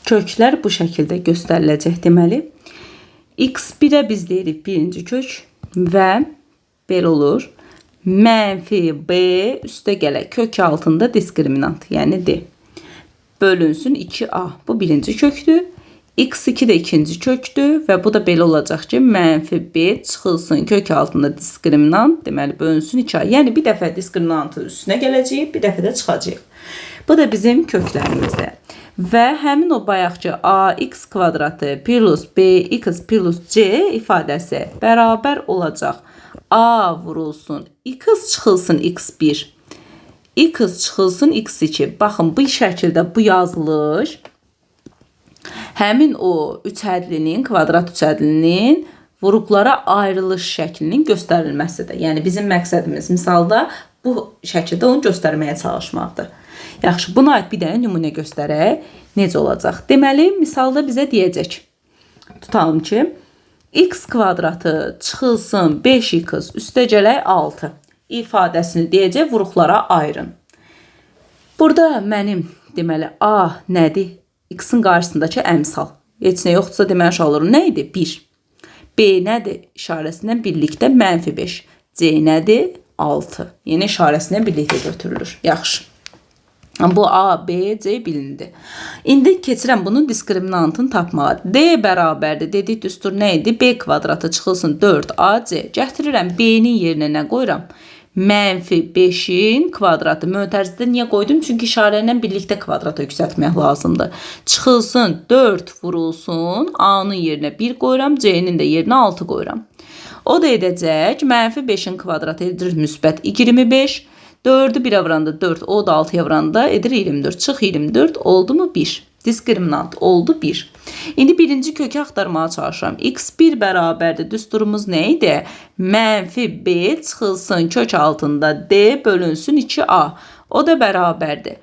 Speaker 1: köklər bu şəkildə göstəriləcək. Deməli, x1-ə biz deyirik birinci kök və belə olur. Mənfi B üstə gələ kök altında diskriminant, yəni D. Bölünsün 2A. Bu birinci kökdür. X2 də ikinci kökdür və bu da belə olacaq ki, mənfi B çıxılsın kök altında diskriminant, deməli bölünsün 2A. Yəni bir dəfə diskriminantı üstünə gələcəyik, bir dəfə də çıxacaq. Bu da bizim köklərimizdir. Və həmin o bayaqki ax kvadratı plus bx plus c ifadəsi bərabər olacaq. A vurulsun, x çıxılsın x1, x çıxılsın x2. Baxın, bu şəkildə bu yazılış həmin o üçhədlinin, kvadrat üçhədlinin vuruqlara ayrılış şəklinin göstərilməsidir. Yəni bizim məqsədimiz misalda bu şəkildə onu göstərməyə çalışmaqdır. Yaxşı, buna aid bir dənə nümunə göstərək. Necə olacaq? Deməli, misalda bizə deyəcək. Tutalım ki, x kvadratı çıxılsın 5x üstə gələk 6 ifadəsini deyəcək, vuruqlara ayırın. Burada mənim deməli A nədir? X-in qarşısındakı əmsal. Heç nə yoxdursa deməli uşaqlar nə idi? 1. B nədir? İşarəsindən birlikdə mənfi 5. C nədir? 6. Yəni işarəsindən birlikdə götürülür. Yaxşı. Bu A, B, C bilindi. İndi keçirəm bunun diskriminantını tapmağa. D bərabərdir. Dedik düstur nə idi? B kvadratı çıxılsın 4AC. Gətirirəm B-nin yerinə nə qoyuram? Mənfi 5-in kvadratı. Mötərizədə niyə qoydum? Çünki işarə ilə birlikdə kvadrata yüksəltmək lazımdır. Çıxılsın 4 vurulsun. A-nın yerinə 1 qoyuram. C-nin də yerinə 6 qoyuram. O da edəcək. Mənfi 5-in kvadratı edir müsbət 25. 4'ü 1'e vuranda 4, o da 6'ya vuranda edir 24. Çıx 24, oldu mu 1. Diskriminant oldu 1. İndi birinci kökü axtarmağa çalışıram. X1 bərabərdir. Düsturumuz nə idi? -b çıxılsın kök altında d bölünsün 2a. O da bərabərdir.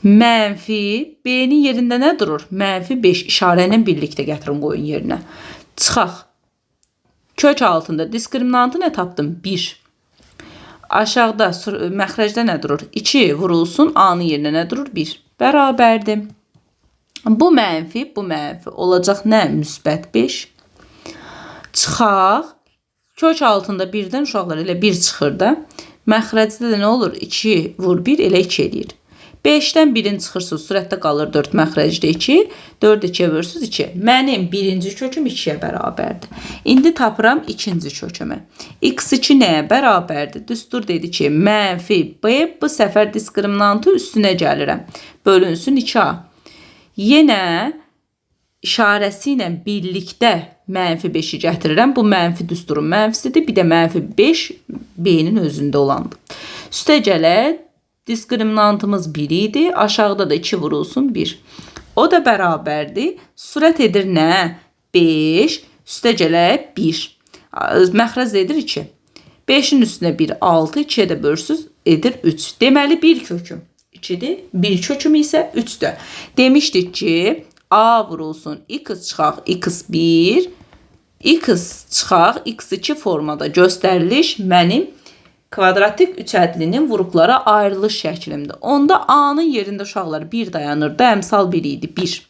Speaker 1: -b'nin yerində nə durur? -5 işarə ilə birlikdə gətirin qoyun yerinə. Çıxaq. Kök altında diskriminantı nə tapdım? 1. Aşağıda məxrəcdə nə durur? 2 vurulsun, a-nın yerinə nə durur? 1. Bərabərdir. Bu mənfi, bu mənfi olacaq nə? Müsbət 5. Çıxaq. Kök altında 1-dən uşaqlar elə 1 çıxır da. Məxrəcdə də nə olur? 2 vur 1 elə 2 eləyir. 5-dən 1-in çıxırsınız, sürətdə qalır 4, məxrəcdə 2. 4 2-yə vurursunuz 2. Mənim birinci köküm 2-yə bərabərdir. İndi tapıram ikinci kökümü. X2 nəyə bərabərdir? Düstur dedi ki, -b, bu səfər diskriminantı üstünə gəlirəm. Bölünsün 2a. Yenə işarəsi ilə birlikdə -5-i gətirirəm. Bu mənfi düsturun mənfisidir. Bir də -5 b-nin özündə olandır. Üstə gələ diskriminantımız 1 idi. Aşağıda da 2 vurulsun 1. O da bərabərdir. Sürət edir nə? 5. Üstə gələ 1. Məxrəz edir 2. 5-in üstünə 1, 6. 2-yə də bölürsüz edir 3. Deməli bir köküm 2-dir. Bir köküm isə 3-dür. Demişdik ki, a vurulsun x çıxaq x1. X çıxaq x2 formada göstəriliş mənim kvadratik üçədlinin vuruqlara ayrılış şəklimdir. Onda a-nın yerində uşaqlar 1 dayanırdı. Əmsal 1 idi. 1.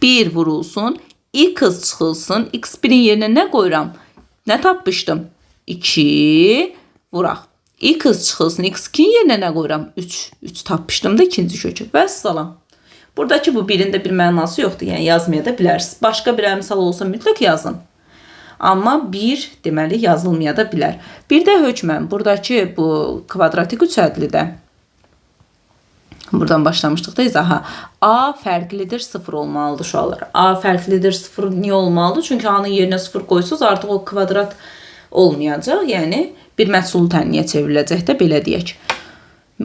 Speaker 1: 1 vurulsun. X çıxılsın. X1-in yerinə nə qoyuram? Nə tapmışdım? 2 vuraq. X çıxılsın. X2-in yerinə nə qoyuram? 3. 3 tapmışdım da ikinci kökü. Vəssalam. Buradakı bu 1-in də bir mənası yoxdur. Yəni yazmaya da bilərsiniz. Başqa bir əmsal olsa mütləq yazın. Amma 1 deməli yazılmaya da bilər. Bir də hökmən buradakı bu kvadratik üçədlidə buradan başlamışdıq da izaha. A fərqlidir 0 olmalıdır uşaqlar. A fərqlidir 0 niyə olmalıdır? Çünki A-nın yerinə 0 qoysunuz artıq o kvadrat olmayacaq. Yəni bir məhsul tənliyə çevriləcək də belə deyək.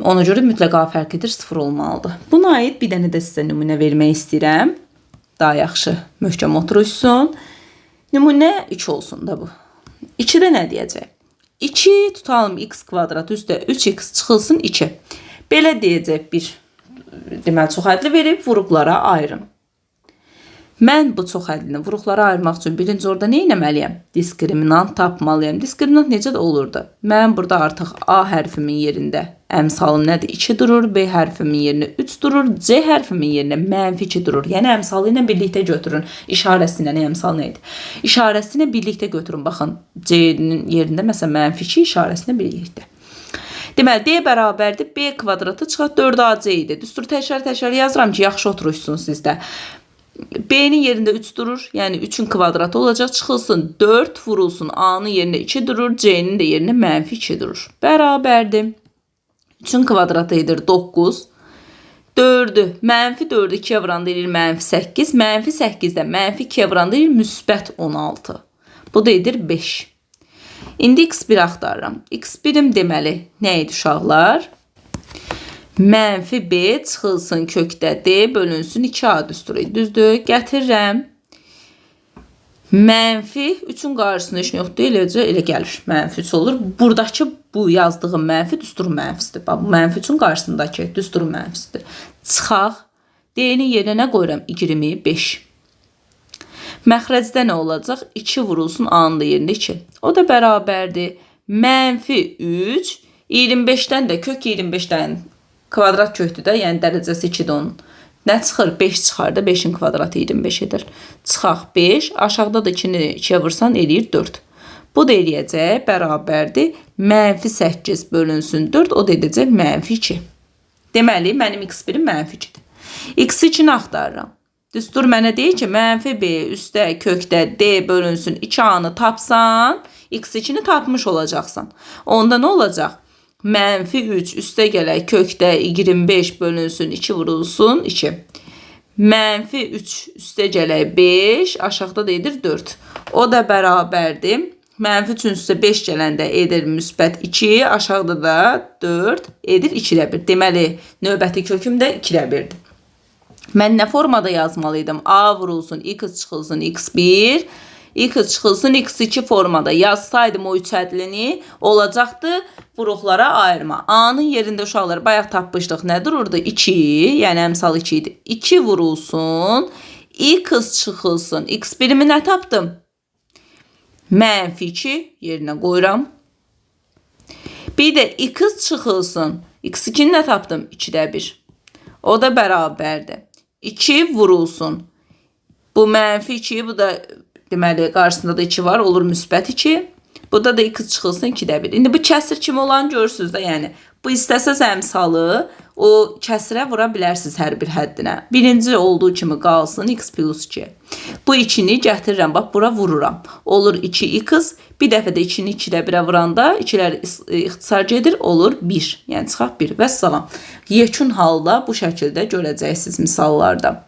Speaker 1: Ona görə mütləq A fərqlidir 0 olmalıdır. Buna aid bir dənə də sizə nümunə vermək istəyirəm. Daha yaxşı möhkəm oturuşsun. Nümunə 2 olsun da bu. 2-də nə deyəcək? 2 tutalım x kvadrat üstə 3x çıxılsın 2. Belə deyəcək bir deməli çoxhədli verib vuruqlara ayırın. Mən bu çoxhədlini vuruqlara ayırmaq üçün birinci orada nə etməliyəm? Diskriminant tapmalıyam. Diskriminant necə də olurdu? Mən burada artıq A hərfimin yerində əmsalım nədir? 2 durur. B hərfimin yerinə 3 durur. C hərfimin yerinə -2 durur. Yəni əmsalı ilə birlikdə götürün. İşarəsi ilə əmsal nə idi? İşarəsi ilə birlikdə götürün. Baxın, C-nin yerində məsələn -2 işarəsi ilə birlikdə. Deməli, D bərabərdir. B kvadratı çıxaq 4AC idi. Düstur təkrar yazıram ki, yaxşı oturuşsun sizdə. B-nin yerində 3 durur. Yəni 3-ün kvadratı olacaq. Çıxılsın 4 vurulsun. A-nın yerinə 2 durur. C-nin də yerinə -2 durur. Bərabərdir. 3-ün kvadratı edir 9. 4'ü -4'ü 2'ye vuranda edir -8. -8'də -2'ye vuranda edir müsbət 16. Bu da edir 5. İndi x1 axtarıram. x1'im deməli nə idi uşaqlar? -b çıxılsın kökdə d bölünsün 2a düsturu. Düzdür? Gətirirəm. -3'ün qarşısında heç nə yoxdur. Elə gəlir. -3 olur. Buradakı bu yazdığım mənfi düsturun mənfisidir. Bax, bu -3'ün qarşısındakı düsturun mənfisidir. Çıxaq. D-nin yerinə nə qoyuram? 25. Məxrəcdə nə olacaq? 2 vurulsun A-nın da yerində 2. O da bərabərdir. -3. 25'dən də kök 25'dən kvadrat kökdür də. Yəni dərəcəsi 2'dir onun. Nə çıxır? 5 çıxar da 5'in kvadratı 25 edir. Çıxaq 5. Aşağıda da 2'ni 2'yə vursan eləyir 4. Bu da eləyəcək bərabərdir. -8 bölünsün 4. O da edəcək -2. Deməli, mənim x1'im -2'dir. x2'ni axtarıram. Düstur mənə deyir ki, -b üstə kökdə d bölünsün 2a-nı tapsan, x2'ni tapmış olacaqsan. Onda nə olacaq? -3 üstə gələk kökdə 25 bölünsün 2 vurulsun 2. -3 üstə gələk 5 aşağıda da edir 4. O da bərabərdir. Mənfi üçün üstə 5 gələndə edir müsbət 2, aşağıda da 4 edir 2-də 1. Deməli, növbəti köküm də 2-də 1-dir. Mən nə formada yazmalıydım? A vurulsun, x çıxılsın, x1, x çıxılsın, x2 formada yazsaydım o üçədlini olacaqdı vuruqlara ayırma. A-nın yerində uşaqlar bayaq tapmışdıq. Nə dururdu? 2, yəni əmsal 2 idi. 2 vurulsun, x çıxılsın. x1-imi nə tapdım? Mənfi 2 yerinə qoyuram. Bir də x çıxılsın. x2-ni nə tapdım? 2-də 1. O da bərabərdir. 2 vurulsun. Bu mənfi 2, bu da deməli qarşısında da 2 var, olur müsbət 2. Burada da x çıxılsın 2-də 1. İndi bu kəsir kimi olan görürsünüz də, yəni bu istəsəz əmsalı o kəsirə vura bilərsiniz hər bir həddinə. Birinci olduğu kimi qalsın x plus 2. Bu 2-ni gətirirəm, bax bura vururam. Olur 2x, bir dəfə də 2-ni 2-də 1-ə vuranda 2-lər ixtisar gedir, olur 1. Yəni çıxaq 1 və salam. Yekun halda bu şəkildə görəcəksiniz misallarda.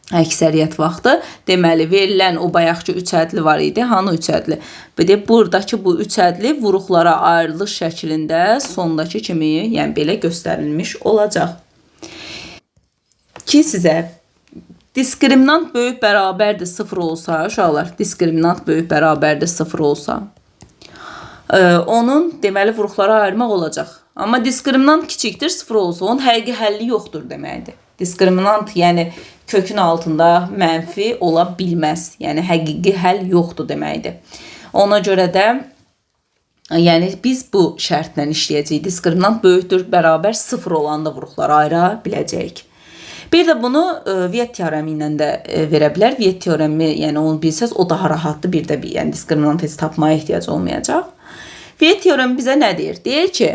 Speaker 1: Əksəriyyət vaxtı deməli verilən o bayaqki üçədli var idi. Hanı üçədli? Bir də buradakı bu üçədli vuruqlara ayrılış şəklində sondakı kimi, yəni belə göstərilmiş olacaq. Ki sizə diskriminant böyük bərabərdir 0 olsa, uşaqlar, diskriminant böyük bərabərdir 0 olsa, onun deməli vuruqlara ayırmaq olacaq. Amma diskriminant kiçikdir 0 olsa, onun həqiqi həlli yoxdur deməkdir. Diskriminant, yəni kökün altında mənfi ola bilməz. Yəni həqiqi həll yoxdur deməkdir. Ona görə də yəni biz bu şərtlə işləyəcəyik. Diskriminant böyükdür, bərabər 0 olanda vuruqları ayıra biləcəyik. Bir də bunu Viet teoremi ilə də verə bilər. Viet teoremi, yəni onu bilsəz, o daha rahatdır. Bir də yəni diskriminant heç tapmaya ehtiyac olmayacaq. Viet teoremi bizə nə deyir? Deyir ki,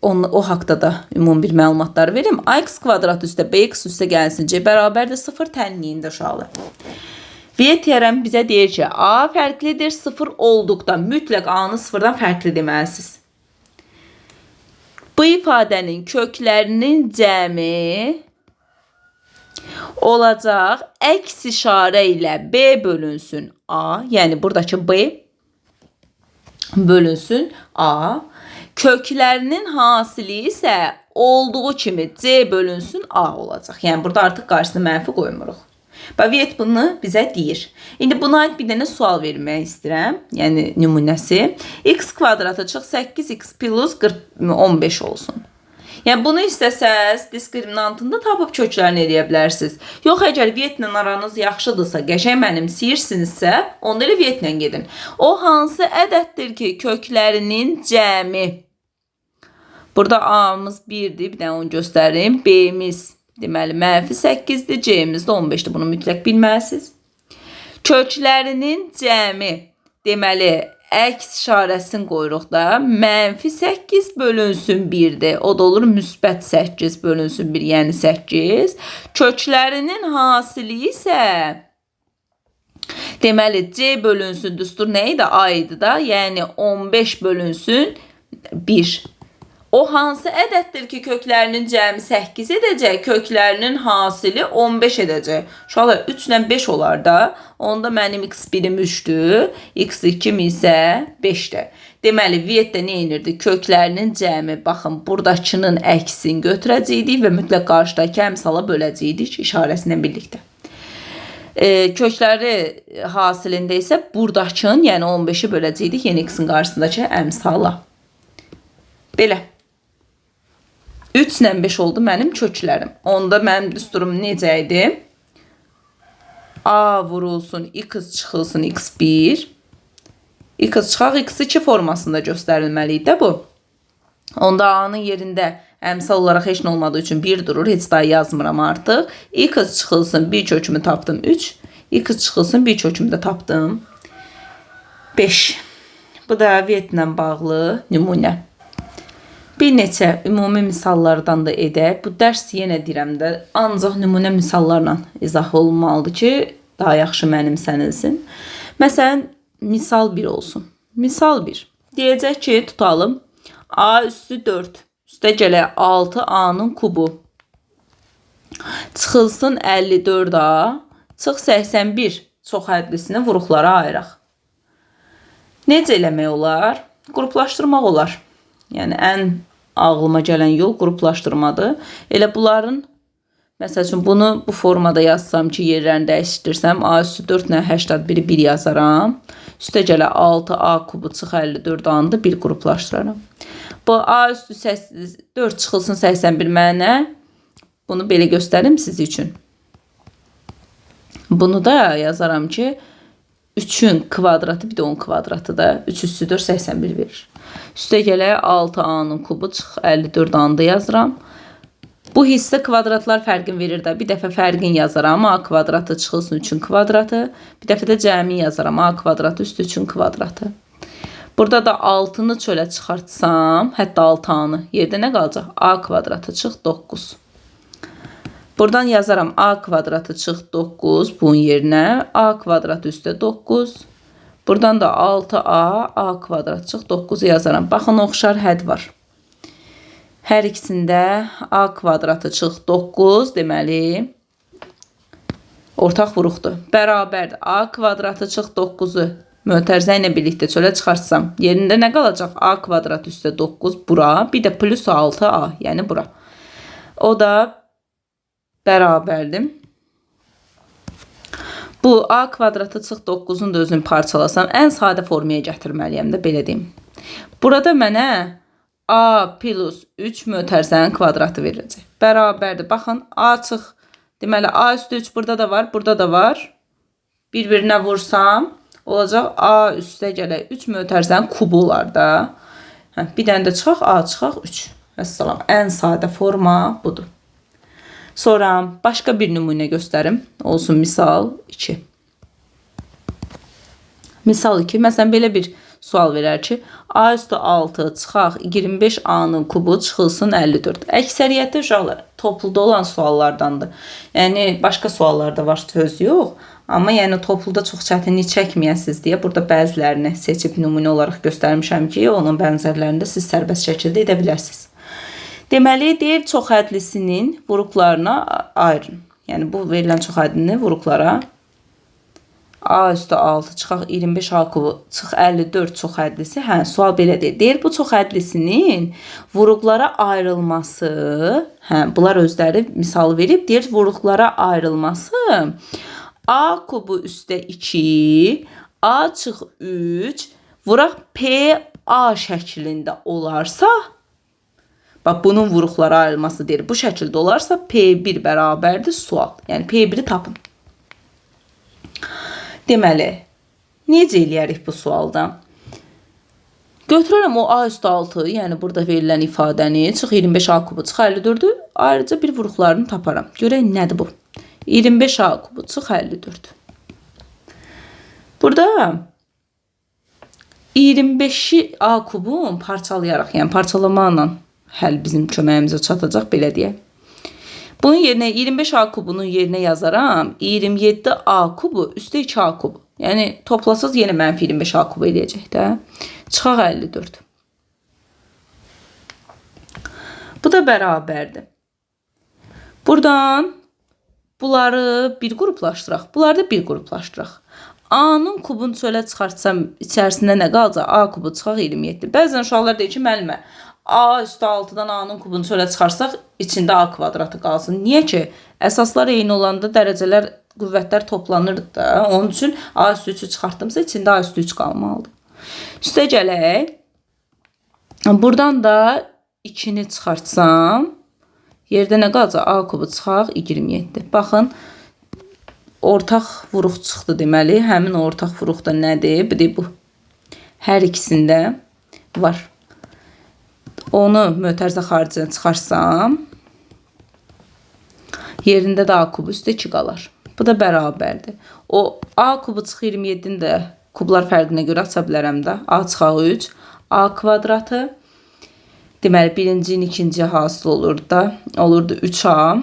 Speaker 1: o haqda da ümumi bir məlumatlar verim. Ax kvadrat üstə bx üstə gəlsin c bərabərdir 0 tənliyində uşaqlar. Viet teoremi bizə deyir ki, a fərqlidir 0 olduqda mütləq a-nı 0-dan fərqli deməlisiniz. Bu ifadənin köklərinin cəmi olacaq əks işarə ilə b bölünsün a, yəni buradakı b bölünsün a. Köklərinin hasili isə olduğu kimi c bölünsün a olacaq. Yəni burada artıq qarşısına mənfi qoymuruq. Viet bunu bizə deyir. İndi buna aid bir dənə sual vermək istəyirəm. Yəni nümunəsi. X kvadratı çıx 8x plus 15 olsun. Yəni bunu istəsəz diskriminantında tapıb köklərini edə bilərsiniz. Yox, əgər Vietlə aranız yaxşıdırsa, qəşəng mənimsəyirsinizsə, onda elə Vietlə gedin. O hansı ədəddir ki, köklərinin cəmi? Burada A-mız 1-dir, bir dənə onu göstərim. B-miz deməli mənfi 8-dir, C-miz də 15-dir. Bunu mütləq bilməlisiniz. Köklərinin cəmi deməli əks işarəsini qoyuruq da mənfi 8 bölünsün 1-dir. O da olur müsbət 8 bölünsün 1, yəni 8. Köklərinin hasili isə deməli c bölünsün düstur nə idi? A idi da, yəni 15 bölünsün 1. O hansı ədəddir ki, köklərinin cəmi 8 edəcək, köklərinin hasili 15 edəcək. Uşaqlar 3 ilə 5 olar da, onda mənim x1-im 3-dür, x2-im isə 5-dir. Deməli, Vietdə nə inirdi? Köklərinin cəmi, baxın, buradakının əksini götürəcəkdik və mütləq qarşıdakı əmsala böləcəkdik işarəsindən birlikdə. Kökləri hasilində isə buradakının, yəni 15-i böləcəkdik yeni x-in qarşısındakı əmsala. Belə. 3 ilə 5 oldu mənim köklərim. Onda mənim düsturum necə idi? A vurulsun, x çıxılsın, x1. X çıxaq, x2 formasında göstərilməli idi bu. Onda A-nın yerində əmsal olaraq heç nə olmadığı üçün 1 durur. Heç daha yazmıram artıq. X çıxılsın, bir kökümü tapdım 3. X çıxılsın, bir kökümü də tapdım 5. Bu da Vietlə bağlı nümunə. Bir neçə ümumi misallardan da edək. Bu dərs yenə deyirəm də ancaq nümunə misallarla izah olunmalıdır ki, daha yaxşı mənimsənilsin. Məsələn, misal 1 olsun. Misal 1. Deyəcək ki, tutalım. A üstü 4. Üstə gələk 6A-nın kubu. Çıxılsın 54A. Çıx 81. Çox hədlisini vuruqlara ayıraq. Necə eləmək olar? Qruplaşdırmaq olar. Yəni ən ağlıma gələn yol qruplaşdırmadır. Elə bunların məsəl üçün bunu bu formada yazsam ki, yerlərini dəyişdirsəm, a üstü 4 ilə 81-i 1 yazaram. Üstə gələ 6a kubu çıx 54a-nı 1 qruplaşdıraram. Bu a üstü 4 çıxılsın 81 mənə. Bunu belə göstərim siz üçün. Bunu da yazaram ki, 3'ün kvadratı bir de 10 kvadratı da 3 üstü 4 81 verir. Üstə gələ 6a-nın kubu çıx 54a-nı da yazıram. Bu hissə kvadratlar fərqin verir də. Bir dəfə fərqin yazaram. A kvadratı çıxılsın 3'ün kvadratı. Bir dəfə də cəmi yazaram. A kvadratı üstü 3'ün kvadratı. Burada da 6'nı çölə çıxartsam, hətta 6a-nı yerdə nə qalacaq? A kvadratı çıx 9. Buradan yazaram a kvadratı çıx 9 bunun yerinə. A kvadratı üstə 9. Buradan da 6a a kvadratı çıx 9'u yazaram. Baxın, oxşar hədd var. Hər ikisində a kvadratı çıx 9 deməli ortaq vuruqdur. Bərabərdir. A kvadratı çıx 9'u mötərizə ilə birlikdə çölə çıxarsam, yerində nə qalacaq? A kvadratı üstə 9 bura, bir də plus 6a, yəni bura. O da bərabərdir. Bu a kvadratı çıx 9'un da özünü parçalasam, ən sadə formaya gətirməliyəm də, belə deyim. Burada mənə a plus 3 mötərizənin kvadratı verəcək. Bərabərdir. Baxın, a çıx, deməli a üstü 3 burada da var, burada da var. Bir-birinə vursam, olacaq a üstə gələ 3 mötərizənin kubu olar da. Bir dənə də çıxaq, a çıxaq 3. Vəssalam. Ən sadə forma budur. Sonra başqa bir nümunə göstərim. Olsun misal 2. Misal 2. Məsələn, belə bir sual verər ki, a üstü 6 çıxaq 25a-nın kubu çıxılsın 54. Əksəriyyətdə uşaqlar topluda olan suallardandır. Yəni başqa suallarda var, söz yox. Amma yəni topluda çox çətinlik çəkməyəsiniz deyə burada bəzilərini seçib nümunə olaraq göstərmişəm ki, onun bənzərlərini də siz sərbəst şəkildə edə bilərsiniz. Deməli, deyir çoxhədlisinin vuruqlarına ayırın. Yəni bu verilən çoxhədlini vuruqlara a üstü 6 çıxaq 25a kubu çıx 54 çoxhədlisi. Hə, sual belə deyir. Deyir bu çoxhədlisinin vuruqlara ayrılması, hə, bunlar özləri misalı verib, deyir vuruqlara ayrılması a kubu üstə 2, a çıx 3, vuraq p a şəklində olarsa, bax bunun vuruqlara ayrılması deyir. Bu şəkildə olarsa P1 bərabərdir sual. Yəni P1'i tapın. Deməli, necə eləyərik bu sualda? Götürərəm o a üstü 6, yəni burada verilən ifadəni, çıx 25a kubu, çıx 54'ü, ayrıca bir vuruqlarını taparam. Görək nədir bu? 25a kubu, çıx 54. Burada 25'i a kubun parçalayaraq, yəni parçalamaqla həll bizim köməyimizə çatacaq, belə deyək. Bunun yerinə 25a kubunun yerinə yazaram 27a kubu üstə 2a kubu. Yəni toplasaz yenə mənfi 25a kubu eləyəcək də. Çıxaq 54. Bu da bərabərdir. Buradan bunları bir qruplaşdıraq. Bunları da bir qruplaşdıraq. A-nın kubunu çölə çıxartsam içərisində nə qalacaq? A kubu çıxaq 27. Bəzən uşaqlar deyir ki, müəllimə, a üstü 6'dan a-nın kubunu çölə çıxarsaq içində a kvadratı qalsın. Niyə ki? Əsaslar eyni olanda dərəcələr, qüvvətlər toplanır da. Onun üçün a üstü 3'ü çıxartdımsa içində a üstü 3 qalmalıdır. Üstə gələk. Buradan da 2'ni çıxartsam yerdə nə qalacaq? A kubu çıxaq 27. Baxın, ortaq vuruq çıxdı deməli. Həmin ortaq vuruq da nədir? Bu. Hər ikisində var. Onu mötərizə xaricinə çıxarsam, yerində də a kubu üstə 2 qalar. Bu da bərabərdir. O a kubu çıx 27'ni də kublar fərqinə görə aça bilərəm də. A çıxaq 3, a kvadratı. Deməli, birincinin ikinci hasıl olurdu da. Olurdu 3a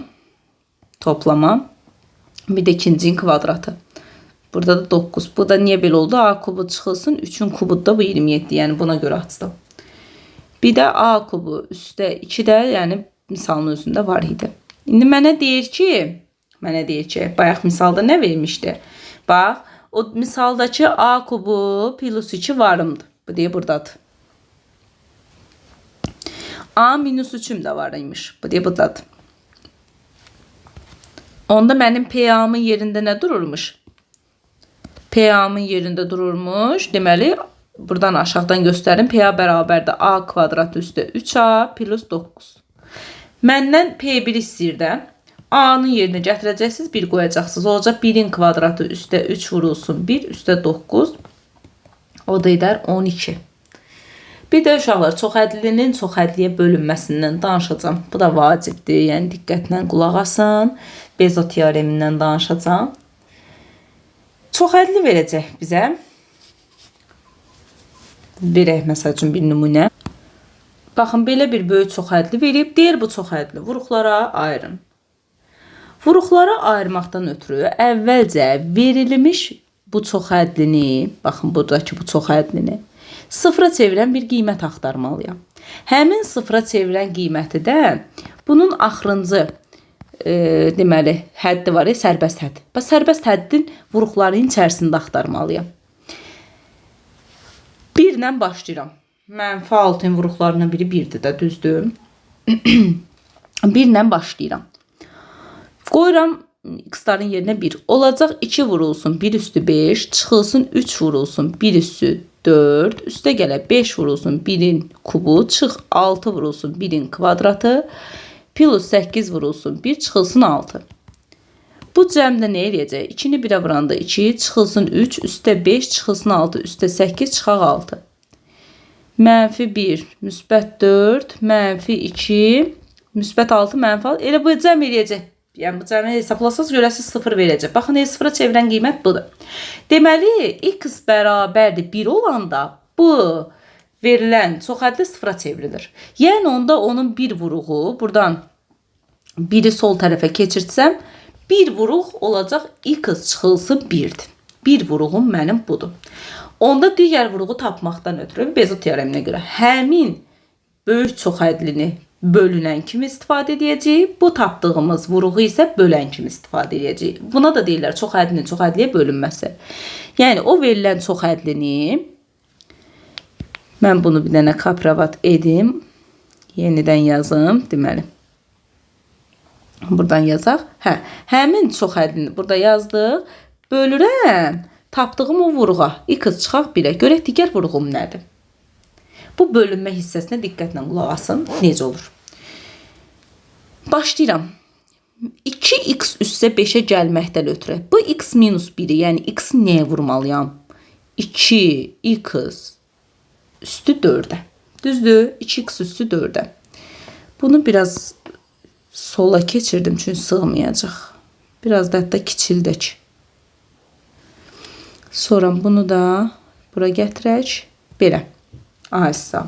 Speaker 1: toplama. Bir də ikincinin kvadratı. Burada da 9. Bu da niyə belə oldu? A kubu çıxılsın. 3'ün kubu da bu 27. Yəni buna görə açdım. Bir də a kubu üstə 2 də, yəni misalın özündə var idi. İndi mənə deyir ki, bayaq misalda nə vermişdi? Bax, O misaldakı a kubu plus 2 varımdır. Bu deyə buradadır. A minus 3'üm də var imiş. Bu deyə buradadır. Onda mənim PA-mın yerində nə dururmuş? PA-mın yerində dururmuş. Deməli, buradan aşağıdan göstərin. PA bərabərdir A kvadrat üstə 3A plus 9. Məndən P1 istəyir də. A-nın yerinə gətirəcəksiniz, 1 qoyacaqsınız. Olacaq 1'in kvadratı üstə 3 vurulsun 1 üstə 9. O da edər 12. Bir də uşaqlar çoxhədlinin çoxhədliyə bölünməsindən danışacağım. Bu da vacibdir. Yəni diqqətlə qulaq asın. Bezo teoremindən danışacağım. Çoxhədli verəcək bizə. Verək məsəl üçün bir nümunə. Baxın, belə bir böyük çoxhədli verib. Deyir bu çoxhədli vuruqlara ayırın. Vuruqlara ayırmaqdan ötürü əvvəlcə verilmiş bu çoxhədlini, baxın buradakı bu çoxhədlini sıfıra çevirən bir qiymət axtarmalıyam. Həmin sıfıra çevirən qiyməti də bunun axırıncı deməli həddi var, sərbəst hədd. Bax, sərbəst həddin vuruqların içərisində axtarmalıyam. 1 ilə başlayıram. Mənfi 6'ın vuruqlarından biri 1'dir də, düzdür? 1 ilə başlayıram. Qoyuram x-ların yerinə 1. Olacaq 2 vurulsun 1 üstü 5, çıxılsın 3 vurulsun 1 üstü 4, üstə gələ 5 vurulsun 1'in kubu, çıx 6 vurulsun 1'in kvadratı, plus 8 vurulsun 1, çıxılsın 6. Bu cəmdə nə eləyəcək? 2'ni 1'ə vuranda 2, çıxılsın 3, üstə 5, çıxılsın 6, üstə 8, çıxaq 6. Mənfi 1, müsbət 4, mənfi 2, müsbət 6, mənfi 6. Elə bu cəm eləyəcək. Yəni bu cəmi hesablasaz görəsiz 0 verəcək. Baxın, sıfıra çevirən qiymət budur. Deməli, x bərabərdir 1 olanda bu verilən çoxhədli sıfıra çevrilir. Yəni onda onun bir vuruğu, buradan 1'i sol tərəfə keçirsəm, bir vuruq olacaq x çıxılsın 1'dir. Bir vuruğum mənim budur. Onda digər vuruğu tapmaqdan ötürü Bezo teoreminə görə həmin böyük çoxhədlini bölünən kimi istifadə edəcəyik. Bu tapdığımız vuruğu isə bölən kimi istifadə edəcəyik. Buna da deyirlər çoxhədlinin çoxhədliyə bölünməsi. Yəni o verilən çoxhədlini, mən bunu bir dənə kapravat edim, yenidən yazım, deməli. Buradan yazaq. Həmin çoxhədlini burada yazdıq. Bölürəm tapdığım o vuruğa. X çıxaq 1'ə. Görək digər vuruğum nədir? Bu bölünmə hissəsinə diqqətlə qulaq asın. Necə olur? Başlayıram. 2x üstə 5'ə gəlməkdən ötürü. Bu x minus 1'i, yəni x nəyə vurmalıyam? 2x üstü 4'ə. Düzdür? 2x üstü 4'ə. Bunu biraz sola keçirdim çünki sığmayacaq. Biraz da hətta kiçildək. Sonra bunu da bura gətirək. Belə. Ahəstə.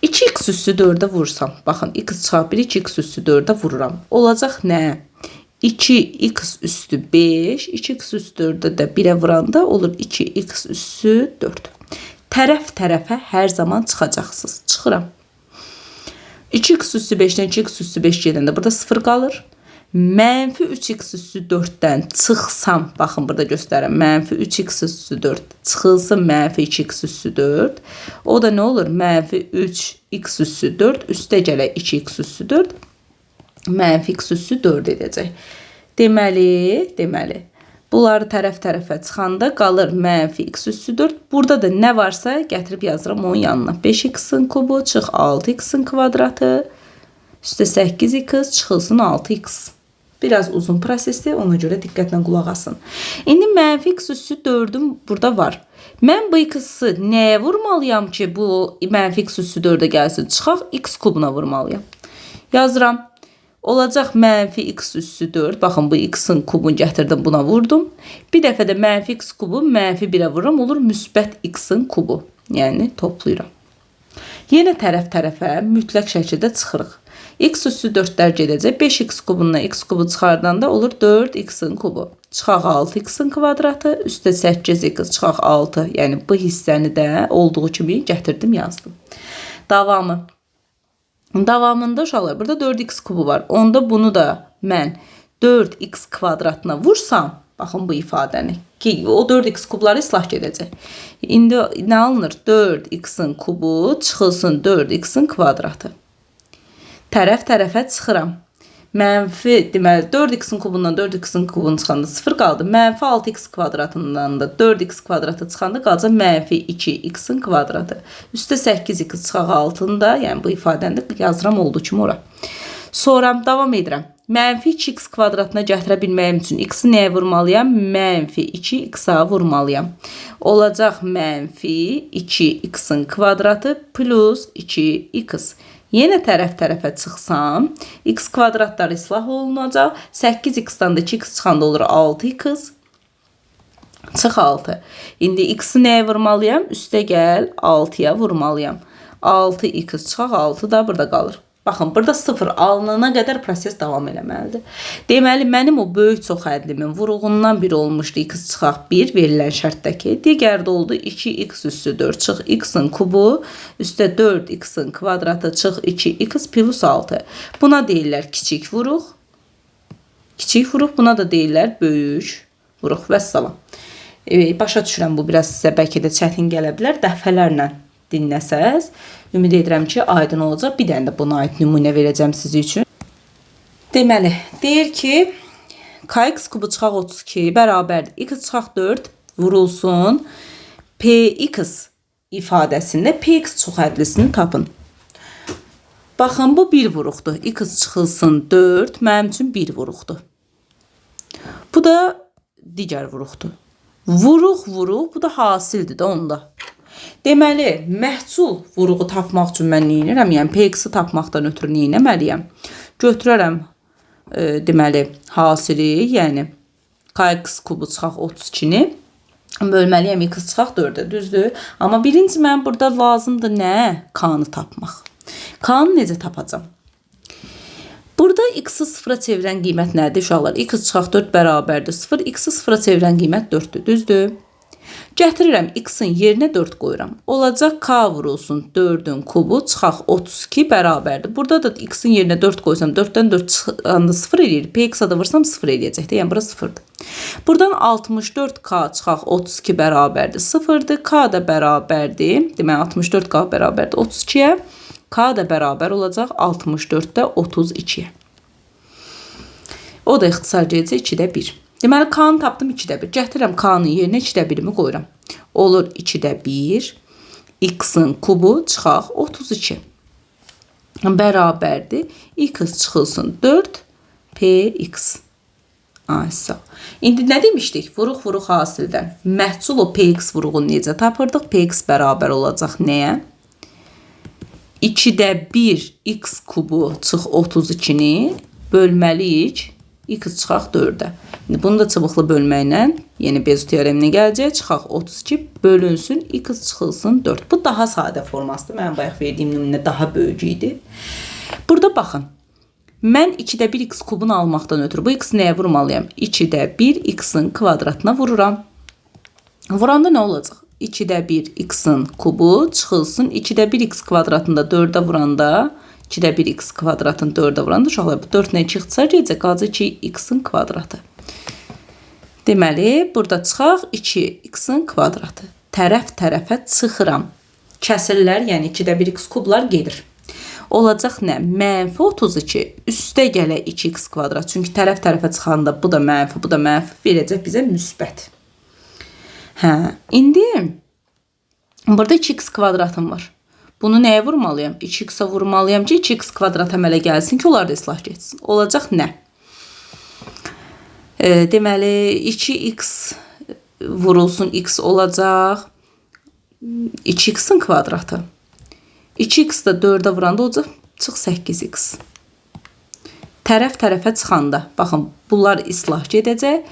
Speaker 1: 2x üstü 4'ə vursam. Baxın, x çıxaq 1, 2x üstü 4'ə vururam. Olacaq nə? 2x üstü 5, 2x üstü 4'ə də 1'ə vuranda olur 2x üstü 4. Tərəf-tərəfə hər zaman çıxacaqsınız. Çıxıram. 2x üstü 5'dən 2x üstü 5 gedəndə burada 0 qalır. Mənfi 3x üstü 4'dən çıxsam, baxın burada göstərirəm. Mənfi 3x üstü 4 çıxılsın mənfi 2x üstü 4. O da nə olur? Mənfi 3x üstü 4 üstə gələ 2x üstü 4. Mənfi x üstü 4 edəcək. Deməli, bunları tərəf-tərəfə çıxanda qalır mənfi x üstü 4. Burada da nə varsa gətirib yazıram onun yanına. 5x'in kubu, çıx 6x'in kvadratı, üstə 8x, çıxılsın 6x. Biraz uzun prosesdir, ona görə diqqətlə qulaq asın. İndi mənfi x üstü 4'üm burada var. Mən bu x-i nəyə vurmalıyam ki, bu mənfi x üstü 4'ə gəlsin? Çıxaq x kubuna vurmalıyam. Yazıram. Olacaq mənfi x üstü 4. Baxın, bu x-in kubunu gətirdim, buna vurdum. Bir dəfə də mənfi x kubu mənfi 1'ə vururam, olur müsbət x-in kubu. Yəni toplayıram. Yenə tərəf-tərəfə mütləq şəkildə çıxırıq. X üstü 4'lər gedəcək. 5x kubundan x kubu çıxardanda olur 4x'in kubu. Çıxaq 6x'in kvadratı, üstə 8x çıxaq 6. Yəni bu hissəni də olduğu kimi gətirdim, yazdım. Davamında uşaqlar burada 4x kubu var. Onda bunu da mən 4x kvadratına vursam, Baxın bu ifadəni. Ki o 4x kubları islah gedəcək. İndi nə alınır? 4x-in kubu çıxılsın 4x-in kvadratı. Tərəf tərəfə çıxıram. Mənfi, deməli 4x-in kubundan 4x-in kubunu çıxanda 0 qaldı. Mənfi 6x kvadratından da 4x kvadratı çıxanda qalacaq mənfi 2x-in kvadratı. Üstə 8x çıxaq altında, yəni bu ifadəni də yazıram olduğu kimi ora. Sonra davam edirəm. Mənfi 2x kvadratına gətirə bilməyim üçün x-i nəyə vurmalıyam? Mənfi 2x-a vurmalıyam. Olacaq mənfi 2x-in kvadratı plus 2x. Yenə tərəf-tərəfə çıxsam, x kvadratlar islah olunacaq. 8x-dan da 2x çıxanda olur 6x. Çıx 6. İndi x-i nəyə vurmalıyam? Üstə gəl 6-ya vurmalıyam. 6x çıxaq 6 da burada qalır. Baxın, burada 0 alınana qədər proses davam eləməlidir. Deməli, mənim o böyük çox hədlimin vuruğundan biri olmuşdu. X çıxaq 1 verilən şərtdəki. Digər də oldu 2x üstü 4 çıx x-in kubu üstə 4x-in kvadratı çıx 2x plus 6. Buna deyirlər kiçik vuruq. Kiçik vuruq, buna da deyirlər böyük vuruq. Vəssalam. Başa düşürəm, bu biraz sizə bəlkə də çətin gələ bilər. Dəfələrlə dinləsəz, ümid edirəm ki, aydın olacaq. Bir dənə də buna aid nümunə verəcəm sizi üçün. Deməli, deyir ki, kx kubu çıxaq 32 bərabərdir. X çıxaq 4 vurulsun. Px ifadəsində px çox hədlisini tapın. Baxın, bu bir vuruqdur. X çıxılsın 4, mənim üçün bir vuruqdur. Bu da digər vuruqdur. Vuruq, bu da hasildir də onda. Deməli, məhsul vuruğu tapmaq üçün mən nə edirəm? Yəni, px-i tapmaqdan ötürü nə etməliyəm? Götürərəm, deməli, hasili, yəni, kx kubu çıxaq 32-ni bölməliyəm x çıxaq 4-ə, düzdür? Amma birinci mən burada lazımdır nə? K-nı tapmaq. K-nı necə tapacam? Burada x-i sıfıra çevirən qiymət nədir uşaqlar? X çıxaq 4 bərabərdir 0, x-i sıfıra çevirən qiymət 4-dür, düzdür? Gətirirəm, x-in yerinə 4 qoyuram. Olacaq k vurulsun 4-ün kubu çıxaq 32 bərabərdir. Burada da x-in yerinə 4 qoysam 4-dən 4 çıxanda 0 eləyir. Px-a da vursam 0 eləyəcəkdir. Yəni, bura 0-dır. Buradan 64k çıxaq 32 bərabərdir. 0-dır. K da bərabərdir. Deməli, 64k bərabərdir 32-yə. K da bərabər olacaq 64-də 32-yə. O da ixtisar gedəcək 2-də 1. Deməli, k-nı tapdım 2-də 1. Gətirirəm k-nın yerinə 2-də 1-imi qoyuram. Olur 2-də 1. X-in kubu çıxaq 32. Bərabərdir. X çıxılsın 4. Px. Sağ. İndi nə demişdik? Vuruq hasildən. Məhsul o px vuruğunu necə tapırdıq? Px bərabər olacaq nəyə? 2-də 1 x kubu çıx 32-ni bölməliyik. X çıxaq 4-ə. Bunu da çubuqlu bölməklə, yəni Bezu teoreminə gələcək. Çıxaq 32 bölünsün, x çıxılsın 4. Bu daha sadə formasıdır. Mən bayaq verdiyim nümunə daha böyük idi. Burada baxın. Mən 2-də 1 x kubunu almaqdan ötürü bu x nəyə vurmalıyam? 2-də 1 x-in kvadratına vururam. Vuranda nə olacaq? 2-də 1 x-in kubu çıxılsın. 2-də 1 x kvadratında 4-ə vuranda 2-də 1 x kvadratın 4-ə vuranda uşaqlar bu 4 nə 2 ixtisar gedəcək, qalacaq 2x-in kvadratı. Deməli, burada çıxaq 2x-in kvadratı. Tərəf-tərəfə çıxıram. Kəsirlər, yəni 2-də 1 x kublar gedir. Olacaq nə? Mənfi 32 üstə gələ 2x kvadrat. Çünki tərəf-tərəfə çıxanda bu da mənfi verəcək bizə müsbət. İndi burada 2x kvadratım var. Bunu nəyə vurmalıyam? 2x-a vurmalıyam ki, 2x kvadrat əmələ gəlsin ki, onlar da islah getsin. Olacaq nə? Deməli, 2x vurulsun, x olacaq 2x-in kvadratı. 2x da 4-ə vuranda olacaq, çıx 8x. Tərəf-tərəfə çıxanda, baxın, bunlar islah gedəcək.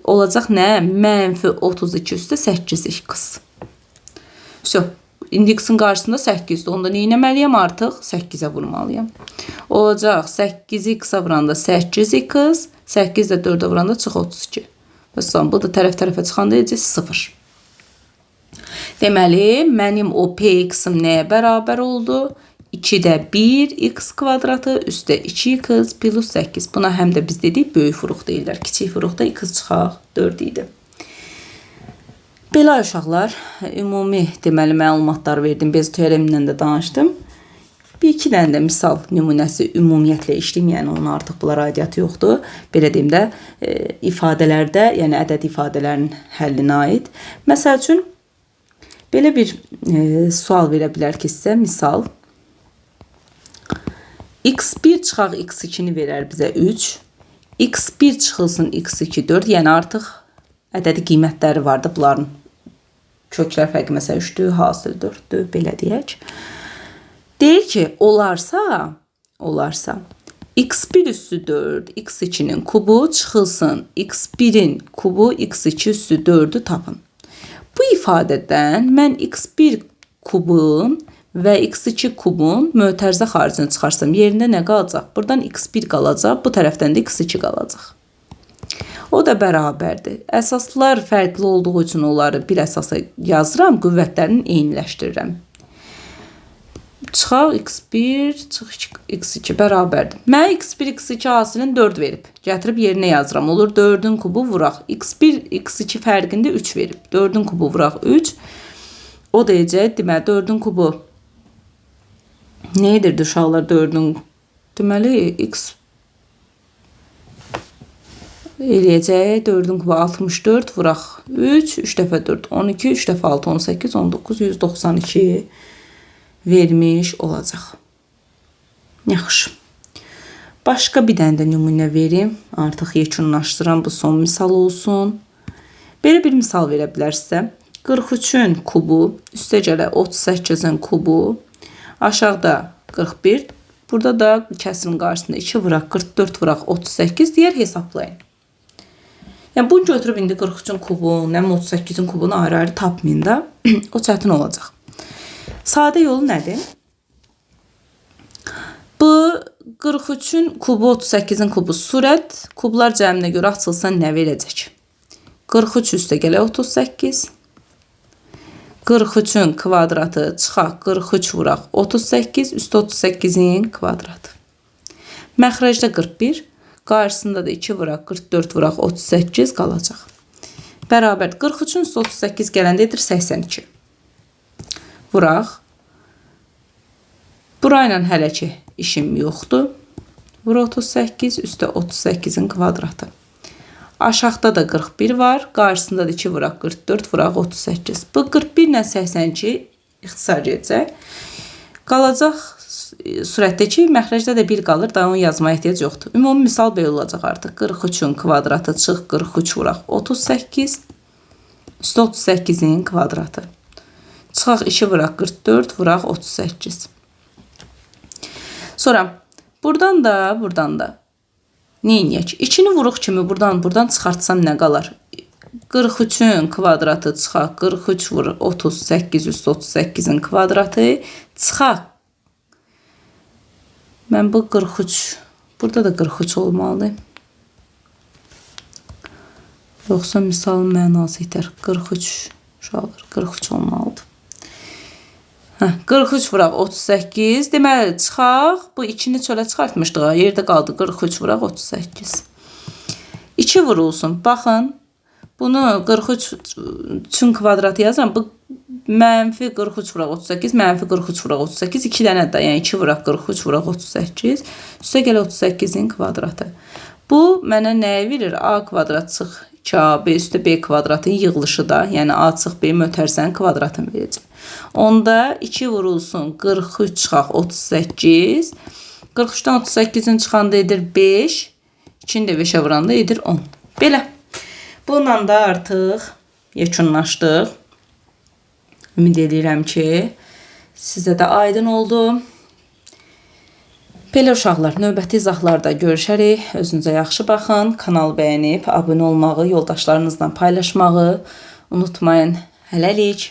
Speaker 1: Olacaq nə? Mənfi 32 üstə 8x. İndi x-in qarşısında 8-dir. Onda nə etməliyəm artıq? 8-ə vurmalıyam. Olacaq 8x-a vuranda 8x, 8 də 4-ə vuranda çıx 32. Bəs bu da tərəf-tərəfə çıxanda edəcək 0. Deməli, mənim o px-im nəyə bərabər oldu? 2-də 1 x kvadratı üstə 2x plus 8. Buna həm də biz dedik böyük furuq deyirlər. Kiçik furuqda x çıxaq 4 idi. Belə uşaqlar, ümumi deməli məlumatlar verdim. Bez teoremindən də danışdım. Bir iki dənə də misal nümunəsi ümumiyyətlə işləyim, yəni onun artıq bunlara aidiyyatı yoxdur. Belə deyim də ifadələrdə, yəni ədəd ifadələrinin həllinə aid. Məsəl üçün belə bir sual verə bilər ki, sizə misal x1 çıxaq x2-ni verər bizə 3. x1 çıxılsın x2 4. Yəni artıq ədədi qiymətləri vardı. Bunların köklər fərqi məsələn 3-dür, hasil 4-dür, belə deyək. Deyir ki, olarsa x1 üssü 4, x2'nin kubu çıxılsın, x1'in kubu x2 üssü 4'ü tapın. Bu ifadədən mən x1 kubun və x2 kubun mötərizə xaricini çıxarsam, yerində nə qalacaq? Buradan x1 qalacaq, bu tərəfdən də x2 qalacaq. O da bərabərdir. Əsaslar fərqli olduğu üçün onları bir əsasa yazıram, qüvvətlərini eyniləşdirirəm. Çıxaq x1, çıx x2 bərabərdir. Mən x1, x2 hasilini 4 verib. Gətirib yerinə yazıram. Olur 4'ün kubu vuraq. x1, x2 fərqində 3 verib. 4'ün kubu vuraq 3. O deyəcək, deməli 4'ün kubu nə edirdi uşaqlar 4'ün? Deməli x eləyəcək 4'ün kubu 64 vuraq 3. 3 dəfə 4, 12, 3 dəfə 6, 18, 19, 192 vermiş olacaq. Yaxşı. Başqa bir dənə də nümunə verim. Artıq yekunlaşdıram. Bu son misal olsun. Belə bir misal verə bilər sizə. 43'ün kubu üstə gələ 38'in kubu. Aşağıda 41. Burada da kəsirin qarşısında 2 vuraq 44 vuraq 38 deyər hesablayın. Yəni bunu götürüb indi 43'ün kubu, nə 38'in kubunu ayrı-ayrı tapmayın da. O çətin olacaq. Sadə yolu nədir? Bu 43'ün kubu 38'in kubu surət kublar cəminə görə açılsa nə verəcək? 43 üstə gələ 38. 43'ün kvadratı çıxaq 43 vuraq 38 üstə 38'in kvadratı. Məxrəcdə 41. Qarşısında da 2 vuraq 44 vuraq 38 qalacaq. Bərabər 43'ün üstə 38 gələndə edir 82. Vuraq. Burayla hələ ki işim yoxdur. Vur 38 üstə 38'in kvadratı. Aşağıda da 41 var. Qarşısında da 2 vuraq 44 vuraq 38. Bu 41 ilə 82 ixtisar edəcək. Qalacaq surətdəki məxrəcdə də 1 qalır. Daha onu yazmaya ehtiyac yoxdur. Ümumi misal belə olacaq artıq. 43'ün kvadratı çıx 43 vuraq 38 üstə 38'in kvadratı. Çıxaq 2 vuraq 44 vuraq 38. Sonra buradan da neyiniyək? 2'ni vuruq kimi buradan çıxartsam nə qalar? 43'ün kvadratı çıxaq 43 vurur 38 üstə 38'in kvadratı. Çıxaq. Mən bu 43, burada da 43 olmalıdır. Yoxsa misalın mənası itər. 43 uşaqlar 43 olmalıdır. 43 vuraq 38. Deməli çıxaq. Bu 2'ni çölə çıxartmışdıq. Yerdə qaldı 43 vuraq 38. 2 vurulsun. Baxın. Bunu 43'ün kvadratı yazıram. Bu mənfi 43 vuraq 38. Mənfi 43 vuraq 38. 2 dənə də. Yəni 2 vuraq 43 vuraq 38. Üstə gələ 38'in kvadratı. Bu mənə nəyə verir? A kvadrat çıx 2AB üstə B kvadratın yığılışı da. Yəni A çıx B mötərizənin kvadratını verəcək. Onda 2 vurulsun 43 çıxaq 38. 43'dən 38'in çıxanda edir 5. 2'ni də 5'ə vuranda edir 10. Belə. Bununla da artıq yekunlaşdıq. Ümid edirəm ki, sizə də aydın oldu. Belə uşaqlar, növbəti izahlarda görüşərik. Özünüzə yaxşı baxın. Kanalı bəyənib, abunə olmağı, yoldaşlarınızla paylaşmağı unutmayın. Hələlik.